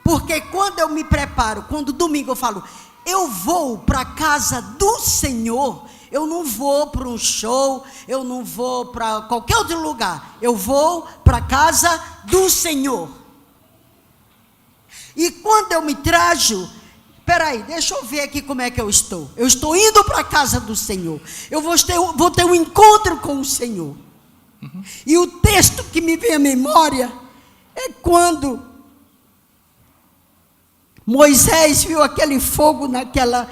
Porque quando eu me preparo, quando domingo eu falo, eu vou para a casa do Senhor, eu não vou para um show, eu não vou para qualquer outro lugar, eu vou para a casa do Senhor. E quando eu me trajo, peraí, deixa eu ver aqui como é que eu estou. Eu estou indo para a casa do Senhor, eu vou ter um encontro com o Senhor. E o texto que me vem à memória é quando Moisés viu aquele fogo naquela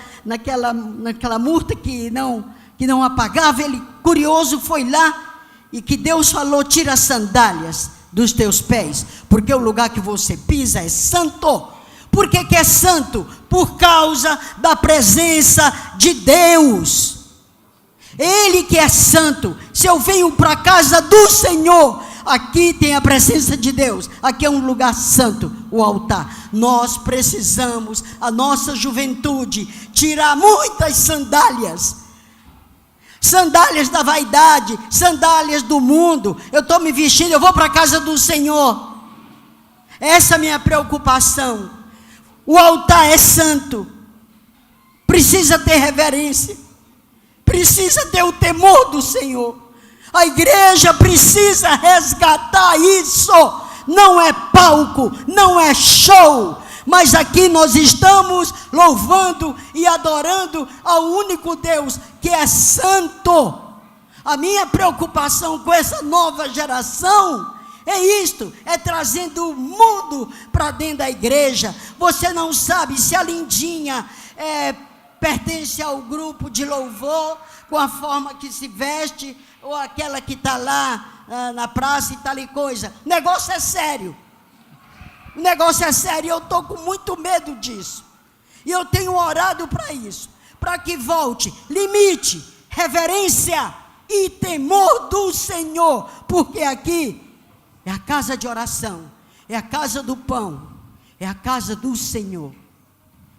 murta que não apagava. Ele, curioso, foi lá e que Deus falou: tira as sandálias dos teus pés, porque o lugar que você pisa é santo. Por que é santo? Por causa da presença de Deus. Ele que é santo. Se eu venho para a casa do Senhor, aqui tem a presença de Deus, aqui é um lugar santo, o altar. Nós precisamos, a nossa juventude, tirar muitas sandálias da vaidade, sandálias do mundo. Eu estou me vestindo, eu vou para a casa do Senhor. Essa é a minha preocupação. O altar é santo, precisa ter reverência, precisa ter o temor do Senhor. A igreja precisa resgatar isso. Não é palco, não é show, mas aqui nós estamos louvando e adorando ao único Deus que é santo. A minha preocupação com essa nova geração é isto, é trazendo o mundo para dentro da igreja. Você não sabe se a Lindinha pertence ao grupo de louvor, com a forma que se veste, ou aquela que está lá na praça e tal e coisa. O negócio é sério. O negócio é sério, eu estou com muito medo disso. E eu tenho orado para isso, para que volte limite, reverência e temor do Senhor, porque aqui é a casa de oração, é a casa do pão, é a casa do Senhor.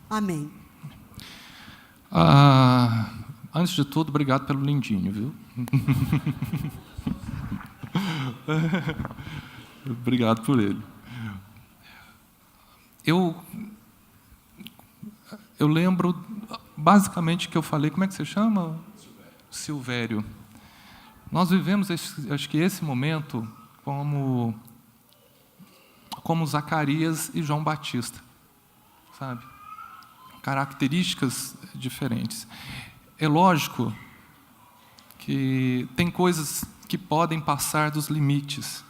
Amém. Antes de tudo, obrigado pelo Lindinho, viu? Obrigado por ele. Eu lembro, basicamente, que eu falei, como é que você chama? Silvério. Nós vivemos, acho que esse momento, como Zacarias e João Batista, sabe? Características diferentes. É lógico que tem coisas que podem passar dos limites.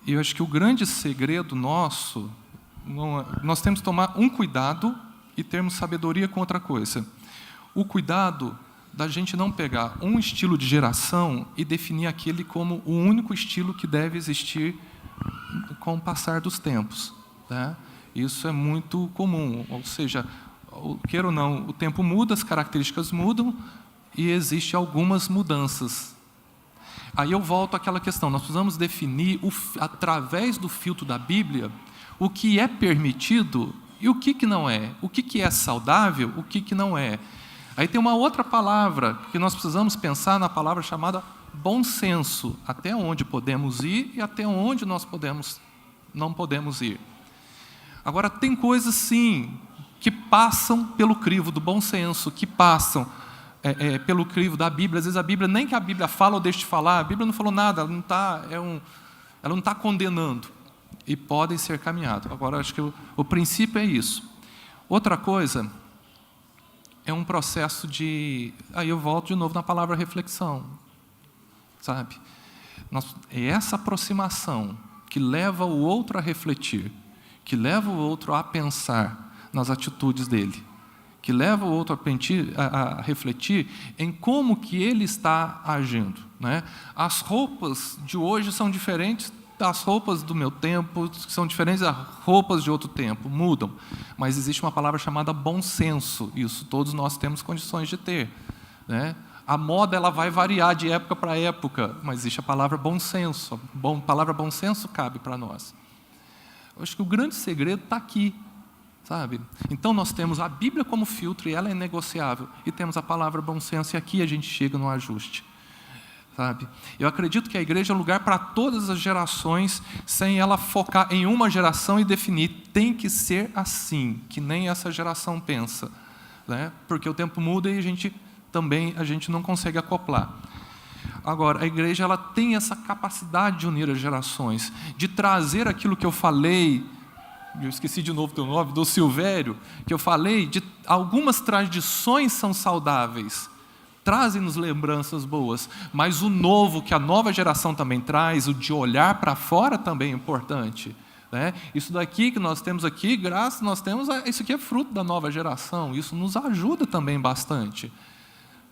E eu acho que o grande segredo nosso, nós temos que tomar um cuidado e termos sabedoria com outra coisa. o cuidado da gente não pegar um estilo de geração e definir aquele como o único estilo que deve existir com o passar dos tempos, tá? Isso é muito comum, ou seja, queira ou não, o tempo muda, as características mudam e existem algumas mudanças. Aí eu volto àquela questão, nós precisamos definir, através do filtro da Bíblia, o que é permitido e o que não é, o que é saudável, o que não é. Aí tem uma outra palavra que nós precisamos pensar na palavra chamada bom senso, até onde podemos ir e até onde nós não podemos ir. Agora, tem coisas, sim, que passam pelo crivo do bom senso, que passam pelo crivo da Bíblia. Às vezes a Bíblia, nem que a Bíblia fala ou deixe de falar, a Bíblia não falou nada, ela não está condenando, e podem ser caminhados. Agora, acho que o princípio é isso. Outra coisa é um processo de... Aí eu volto de novo na palavra reflexão, sabe? É essa aproximação que leva o outro a refletir, que leva o outro a pensar nas atitudes dele, que leva o outro a refletir em como que ele está agindo, né? As roupas de hoje são diferentes das roupas do meu tempo, são diferentes das roupas de outro tempo, mudam. Mas existe uma palavra chamada bom senso, isso todos nós temos condições de ter, né? A moda ela vai variar de época para época, mas existe a palavra bom senso. A palavra bom senso cabe para nós. Eu acho que o grande segredo está aqui, sabe? Então nós temos a Bíblia como filtro e ela é inegociável, e temos a palavra bom senso, e aqui a gente chega no ajuste, sabe? Eu acredito que a igreja é um lugar para todas as gerações, sem ela focar em uma geração e definir, tem que ser assim, que nem essa geração pensa, né? Porque o tempo muda e a gente não consegue acoplar. Agora, a igreja ela tem essa capacidade de unir as gerações, de trazer aquilo que eu falei, eu esqueci de novo o teu nome, do Silvério, que eu falei, de algumas tradições são saudáveis, trazem-nos lembranças boas, mas o novo, que a nova geração também traz, o de olhar para fora também é importante, né? Isso daqui que nós temos aqui, isso aqui é fruto da nova geração, isso nos ajuda também bastante.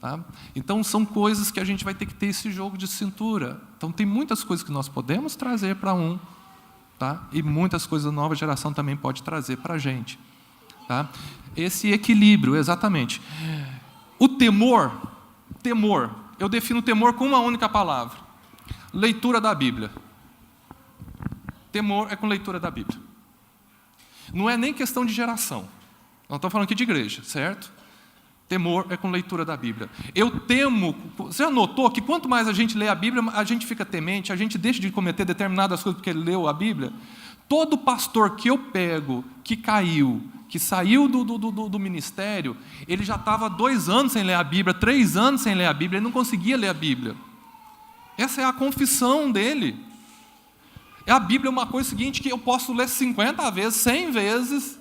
Tá? Então, são coisas que a gente vai ter que ter esse jogo de cintura. Então, tem muitas coisas que nós podemos trazer para tá? E muitas coisas a nova geração também pode trazer para a gente. Tá? Esse equilíbrio, exatamente. O temor, eu defino temor com uma única palavra: leitura da Bíblia. Temor é com leitura da Bíblia. Não é nem questão de geração. Nós estamos falando aqui de igreja, certo? Temor é com leitura da Bíblia. Eu temo, você já notou que quanto mais a gente lê a Bíblia, a gente fica temente, a gente deixa de cometer determinadas coisas porque ele leu a Bíblia? Todo pastor que eu pego, que caiu, que saiu do ministério, ele já estava 2 anos sem ler a Bíblia, 3 anos sem ler a Bíblia, ele não conseguia ler a Bíblia. Essa é a confissão dele. A Bíblia é uma coisa seguinte, que eu posso ler 50 vezes, 100 vezes,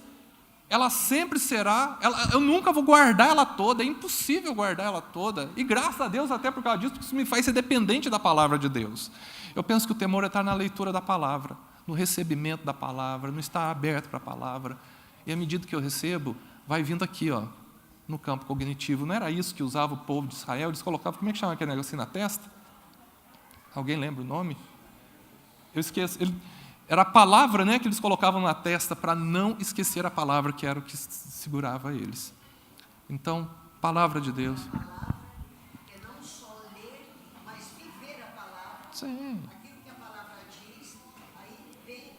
ela sempre será, eu nunca vou guardar ela toda, é impossível guardar ela toda, e graças a Deus até por causa disso, porque isso me faz ser dependente da palavra de Deus. Eu penso que o temor é estar na leitura da palavra, no recebimento da palavra, no estar aberto para a palavra, e à medida que eu recebo, vai vindo aqui, ó, no campo cognitivo. Não era isso que usava o povo de Israel? Eles colocavam, como é que chama aquele negocinho na testa? Alguém lembra o nome? Eu esqueço. Era a palavra, né, que eles colocavam na testa para não esquecer a palavra, que era o que segurava eles. Então, palavra de Deus. É não só ler, mas viver a palavra. Sim. Aquilo que a palavra diz, aí vem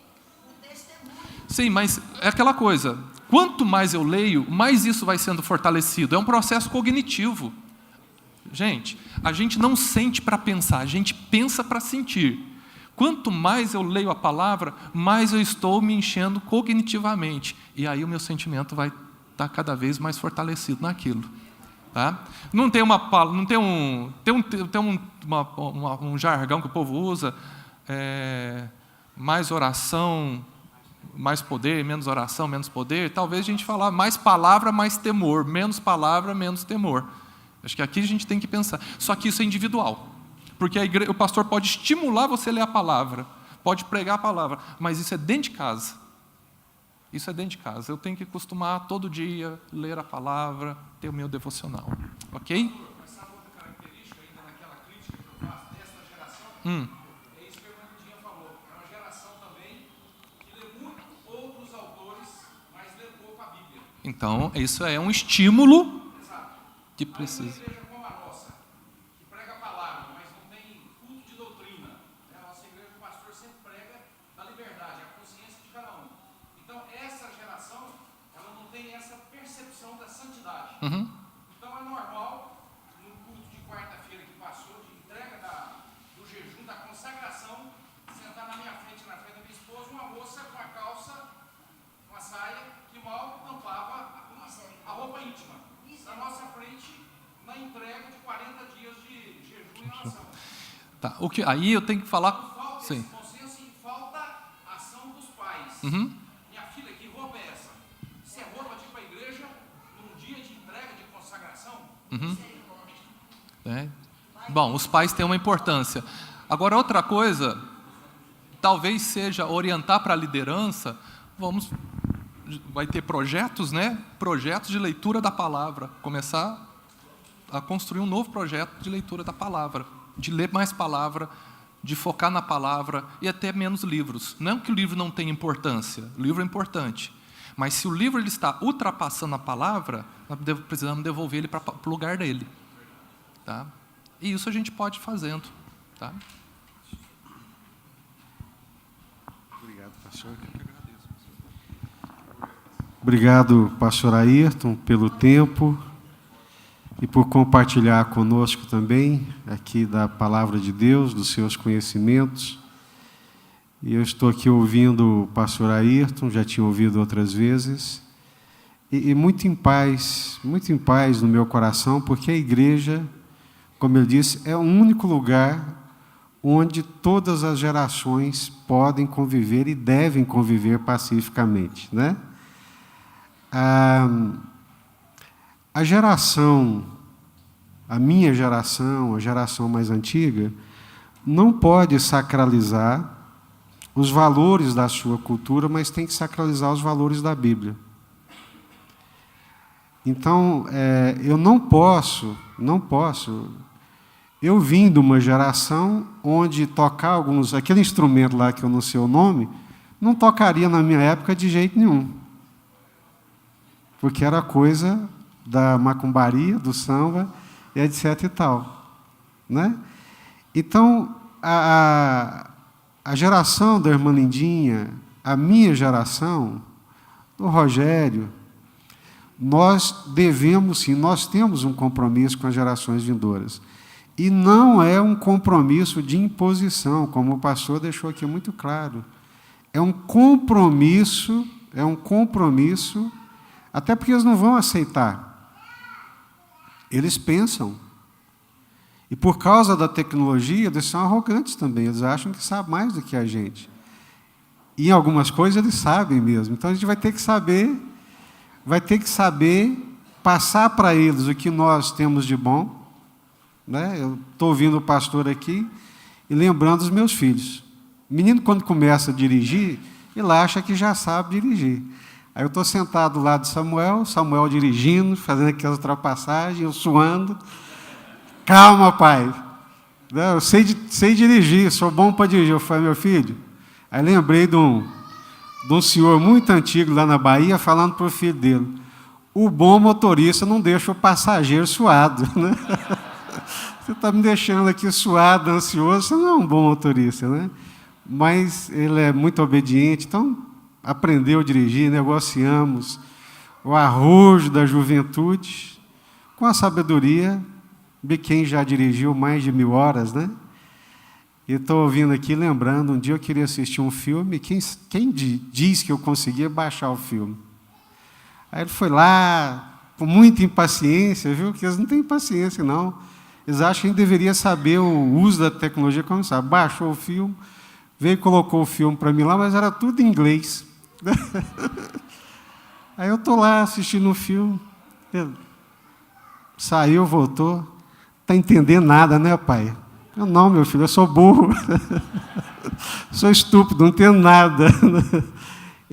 o testemunho. Sim, mas é aquela coisa. Quanto mais eu leio, mais isso vai sendo fortalecido. É um processo cognitivo. Gente, a gente não sente para pensar, a gente pensa para sentir. Quanto mais eu leio a palavra, mais eu estou me enchendo cognitivamente. E aí o meu sentimento vai estar cada vez mais fortalecido naquilo. Tá? Não tem um jargão que o povo usa, mais oração, mais poder, menos oração, menos poder. Talvez a gente falar mais palavra, mais temor, menos palavra, menos temor. Acho que aqui a gente tem que pensar. Só que isso é individual. Porque o pastor pode estimular você a ler a palavra, pode pregar a palavra, mas isso é dentro de casa. Isso é dentro de casa. Eu tenho que acostumar todo dia, ler a palavra, ter o meu devocional. Ok? Mas sabe outra característica ainda naquela crítica que eu faço desta geração? É isso que a irmã Lidinha falou. É uma geração também que lê muito outros autores, mas lê pouco a Bíblia. Então, isso é um estímulo que precisa. Uma igreja como a nossa, que prega a palavra, mas não tem culto de doutrina. A nossa igreja, o pastor sempre prega da liberdade, a consciência de cada um. Então, essa geração, ela não tem essa percepção da santidade. Então, é normal, no culto de quarta-feira que passou, de entrega do jejum, da consagração, sentar na minha frente, na frente da minha esposa, uma moça com a calça, uma saia, que mal tampava a roupa íntima. Na nossa frente, na entrega de 40 dias de jejum e oração. Tá, aí eu tenho que falar. Falta Sim. esse consenso e falta a ação dos pais. Minha filha, que roupa é essa? Isso é roupa de ir para a igreja num dia de entrega, de consagração? Bom, os pais têm uma importância. Agora, outra coisa, talvez seja orientar para a liderança, vai ter projetos, né? Projetos de leitura da palavra. Começar a construir um novo projeto de leitura da palavra, de ler mais palavra, de focar na palavra e até menos livros. Não que o livro não tenha importância, o livro é importante. Mas se o livro ele está ultrapassando a palavra, nós precisamos devolver ele para o lugar dele. Tá? E isso a gente pode ir fazendo. Tá? Obrigado, pastor. Obrigado, pastor Ayrton, pelo tempo e por compartilhar conosco também aqui da palavra de Deus, dos seus conhecimentos. E eu estou aqui ouvindo o pastor Ayrton, já tinha ouvido outras vezes, e muito em paz no meu coração, porque a igreja, como ele disse, é o único lugar onde todas as gerações podem conviver e devem conviver pacificamente, né? A geração, a minha geração, a geração mais antiga, não pode sacralizar os valores da sua cultura, mas tem que sacralizar os valores da Bíblia. Então, eu não posso, eu vim de uma geração onde tocar aquele instrumento lá que eu não sei o nome, não tocaria na minha época de jeito nenhum. Porque era coisa da macumbaria, do samba, etc. e tal. Né? Então, a geração da irmã Lindinha, a minha geração, do Rogério, nós devemos, sim, nós temos um compromisso com as gerações vindouras. E não é um compromisso de imposição, como o pastor deixou aqui muito claro. É um compromisso, até porque eles não vão aceitar. Eles pensam. E por causa da tecnologia, eles são arrogantes também. Eles acham que sabem mais do que a gente. E em algumas coisas eles sabem mesmo. Então a gente vai ter que saber passar para eles o que nós temos de bom. Né? Eu estou ouvindo o pastor aqui e lembrando os meus filhos. O menino, quando começa a dirigir, ele acha que já sabe dirigir. Aí eu estou sentado do lado de Samuel dirigindo, fazendo aquelas ultrapassagens, eu suando. Calma, pai. Eu sei dirigir, sou bom para dirigir. Eu falei, meu filho. Aí lembrei de um senhor muito antigo lá na Bahia, falando para o filho dele: o bom motorista não deixa o passageiro suado. Né? Você está me deixando aqui suado, ansioso, você não é um bom motorista. Né? Mas ele é muito obediente, então aprendeu a dirigir, negociamos o arrojo da juventude com a sabedoria de quem já dirigiu mais de 1000 horas, né? E estou ouvindo aqui, lembrando, um dia eu queria assistir um filme, quem diz que eu conseguia baixar o filme? Aí ele foi lá, com muita impaciência, viu? Que eles não têm paciência, não. Eles acham que a gente deveria saber o uso da tecnologia, como sabe. Baixou o filme, veio e colocou o filme para mim lá, mas era tudo em inglês. Aí eu estou lá assistindo o filme, ele saiu, voltou, está entendendo nada, né, pai? Eu, não, meu filho, eu sou burro, sou estúpido, não entendo nada.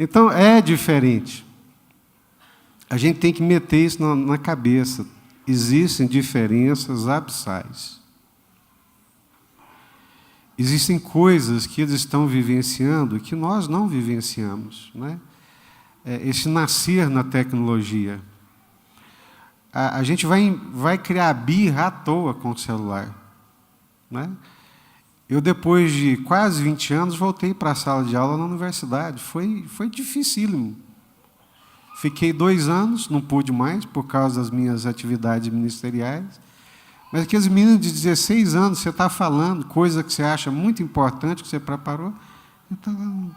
Então, é diferente. A gente tem que meter isso na cabeça. Existem diferenças abissais. Existem coisas que eles estão vivenciando que nós não vivenciamos, né? Esse nascer na tecnologia. A gente vai criar birra à toa com o celular, né? Eu, depois de quase 20 anos, voltei para a sala de aula na universidade. Foi dificílimo. Fiquei 2 anos, não pude mais, por causa das minhas atividades ministeriais. Mas aqueles meninos de 16 anos, você está falando coisa que você acha muito importante, que você preparou. Então,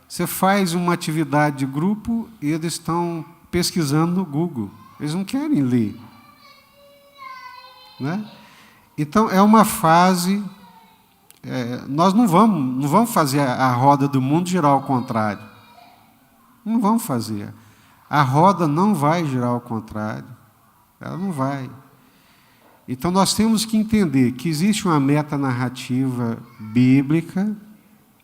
você faz uma atividade de grupo e eles estão pesquisando no Google. Eles não querem ler, né? Então, é uma fase... nós não vamos fazer a roda do mundo girar ao contrário. Não vamos fazer. A roda não vai girar ao contrário. Ela não vai. Então, nós temos que entender que existe uma metanarrativa bíblica,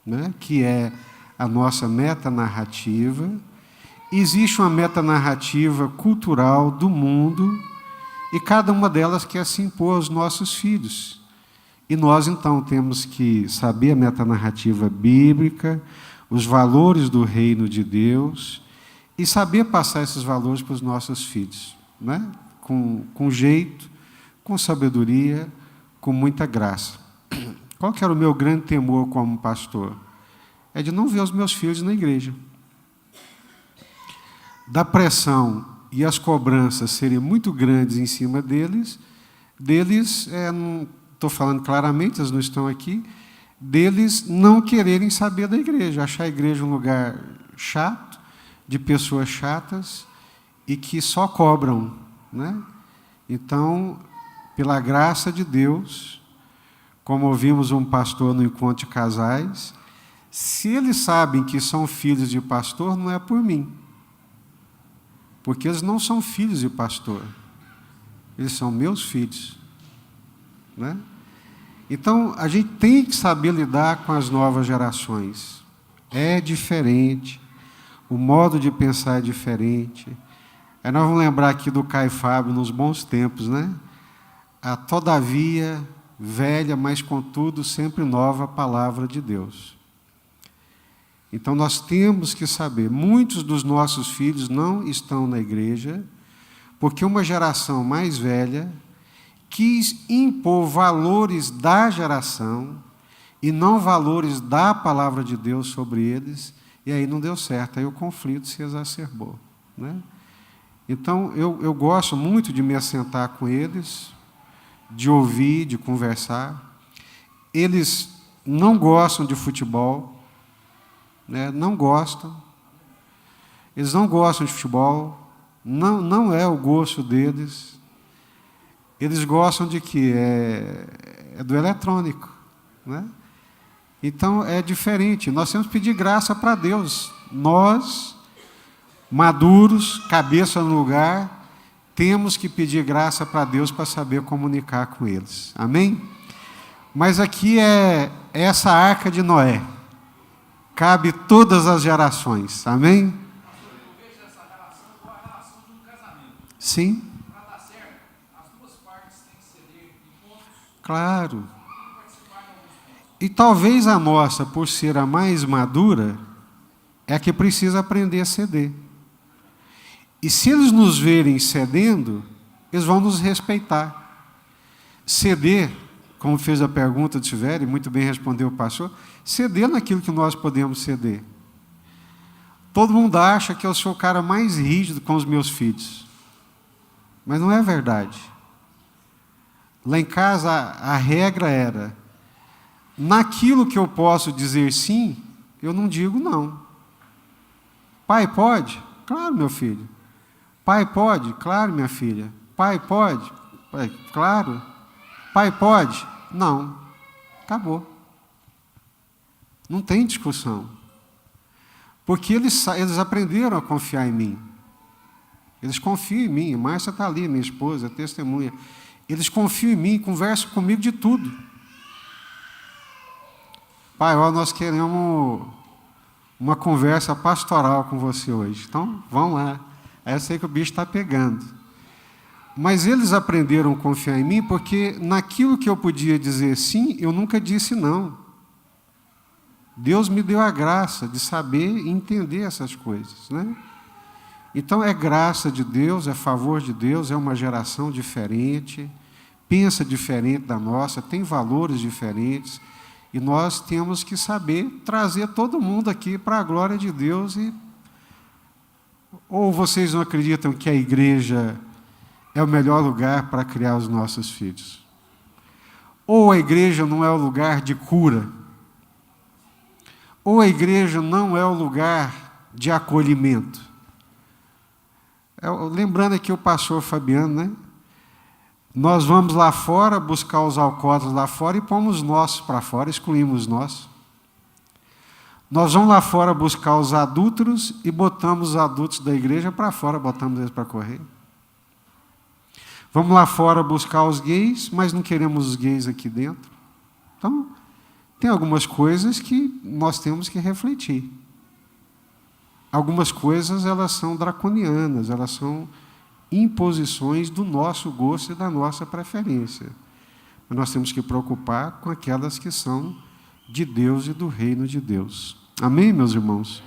né, que é a nossa metanarrativa. Existe uma metanarrativa cultural do mundo, e cada uma delas quer se impor aos nossos filhos. E nós, então, temos que saber a metanarrativa bíblica, os valores do reino de Deus, e saber passar esses valores para os nossos filhos, né? Com jeito, com sabedoria, com muita graça. Qual que era o meu grande temor como pastor? É de não ver os meus filhos na igreja. Da pressão e as cobranças serem muito grandes em cima deles, não estou falando claramente, eles não estão aqui, deles não quererem saber da igreja, achar a igreja um lugar chato, de pessoas chatas, e que só cobram, né? Então, pela graça de Deus, como ouvimos um pastor no encontro de casais, se eles sabem que são filhos de pastor, não é por mim, porque eles não são filhos de pastor, eles são meus filhos, né? Então, a gente tem que saber lidar com as novas gerações. É diferente, o modo de pensar é diferente. Aí nós vamos lembrar aqui do Caio Fábio nos bons tempos, né? A todavia, velha, mas contudo sempre nova palavra de Deus. Então, nós temos que saber, muitos dos nossos filhos não estão na igreja, porque uma geração mais velha quis impor valores da geração e não valores da palavra de Deus sobre eles, e aí não deu certo, aí o conflito se exacerbou, né? Então, eu gosto muito de me assentar com eles, de ouvir, de conversar. Eles não gostam de futebol, né? Não gostam. Eles não gostam de futebol, não é o gosto deles. Eles gostam de quê? É do eletrônico, né? Então, é diferente. Nós temos que pedir graça para Deus. Nós, maduros, cabeça no lugar, temos que pedir graça para Deus para saber comunicar com eles. Amém? Mas aqui é essa arca de Noé. Cabe todas as gerações. Amém? Eu vejo essa relação com a relação de um casamento. Sim. Para dar certo, as duas partes têm que ceder em pontos. Claro. E talvez a nossa, por ser a mais madura, é a que precisa aprender a ceder. E se eles nos verem cedendo, eles vão nos respeitar. Ceder, como fez a pergunta de Silvério, muito bem respondeu o pastor, ceder naquilo que nós podemos ceder. Todo mundo acha que eu sou o cara mais rígido com os meus filhos. Mas não é verdade. Lá em casa, a regra era, naquilo que eu posso dizer sim, eu não digo não. Pai, pode? Claro, meu filho. Pai, pode? Claro, minha filha. Pai, pode? Pai, claro. Pai, pode? Não. Acabou. Não tem discussão. Porque eles aprenderam a confiar em mim. Eles confiam em mim. A Márcia está ali, minha esposa, testemunha. Eles confiam em mim, conversam comigo de tudo. Pai, ó, nós queremos uma conversa pastoral com você hoje. Então, vamos lá. Eu sei que o bicho está pegando. Mas eles aprenderam a confiar em mim porque naquilo que eu podia dizer sim, eu nunca disse não. Deus me deu a graça de saber e entender essas coisas, né? Então, é graça de Deus, é favor de Deus, é uma geração diferente, pensa diferente da nossa, tem valores diferentes, e nós temos que saber trazer todo mundo aqui para a glória de Deus. Ou vocês não acreditam que a igreja é o melhor lugar para criar os nossos filhos? Ou a igreja não é o lugar de cura? Ou a igreja não é o lugar de acolhimento? Lembrando aqui o pastor Fabiano, né? Nós vamos lá fora buscar os alcoólatras lá fora e pomos os nossos para fora, excluímos os nossos. Nós vamos lá fora buscar os adúlteros e botamos os adultos da igreja para fora, botamos eles para correr. Vamos lá fora buscar os gays, mas não queremos os gays aqui dentro. Então, tem algumas coisas que nós temos que refletir. Algumas coisas, elas são draconianas, elas são imposições do nosso gosto e da nossa preferência. Mas nós temos que preocupar com aquelas que são de Deus e do reino de Deus. Amém, meus irmãos?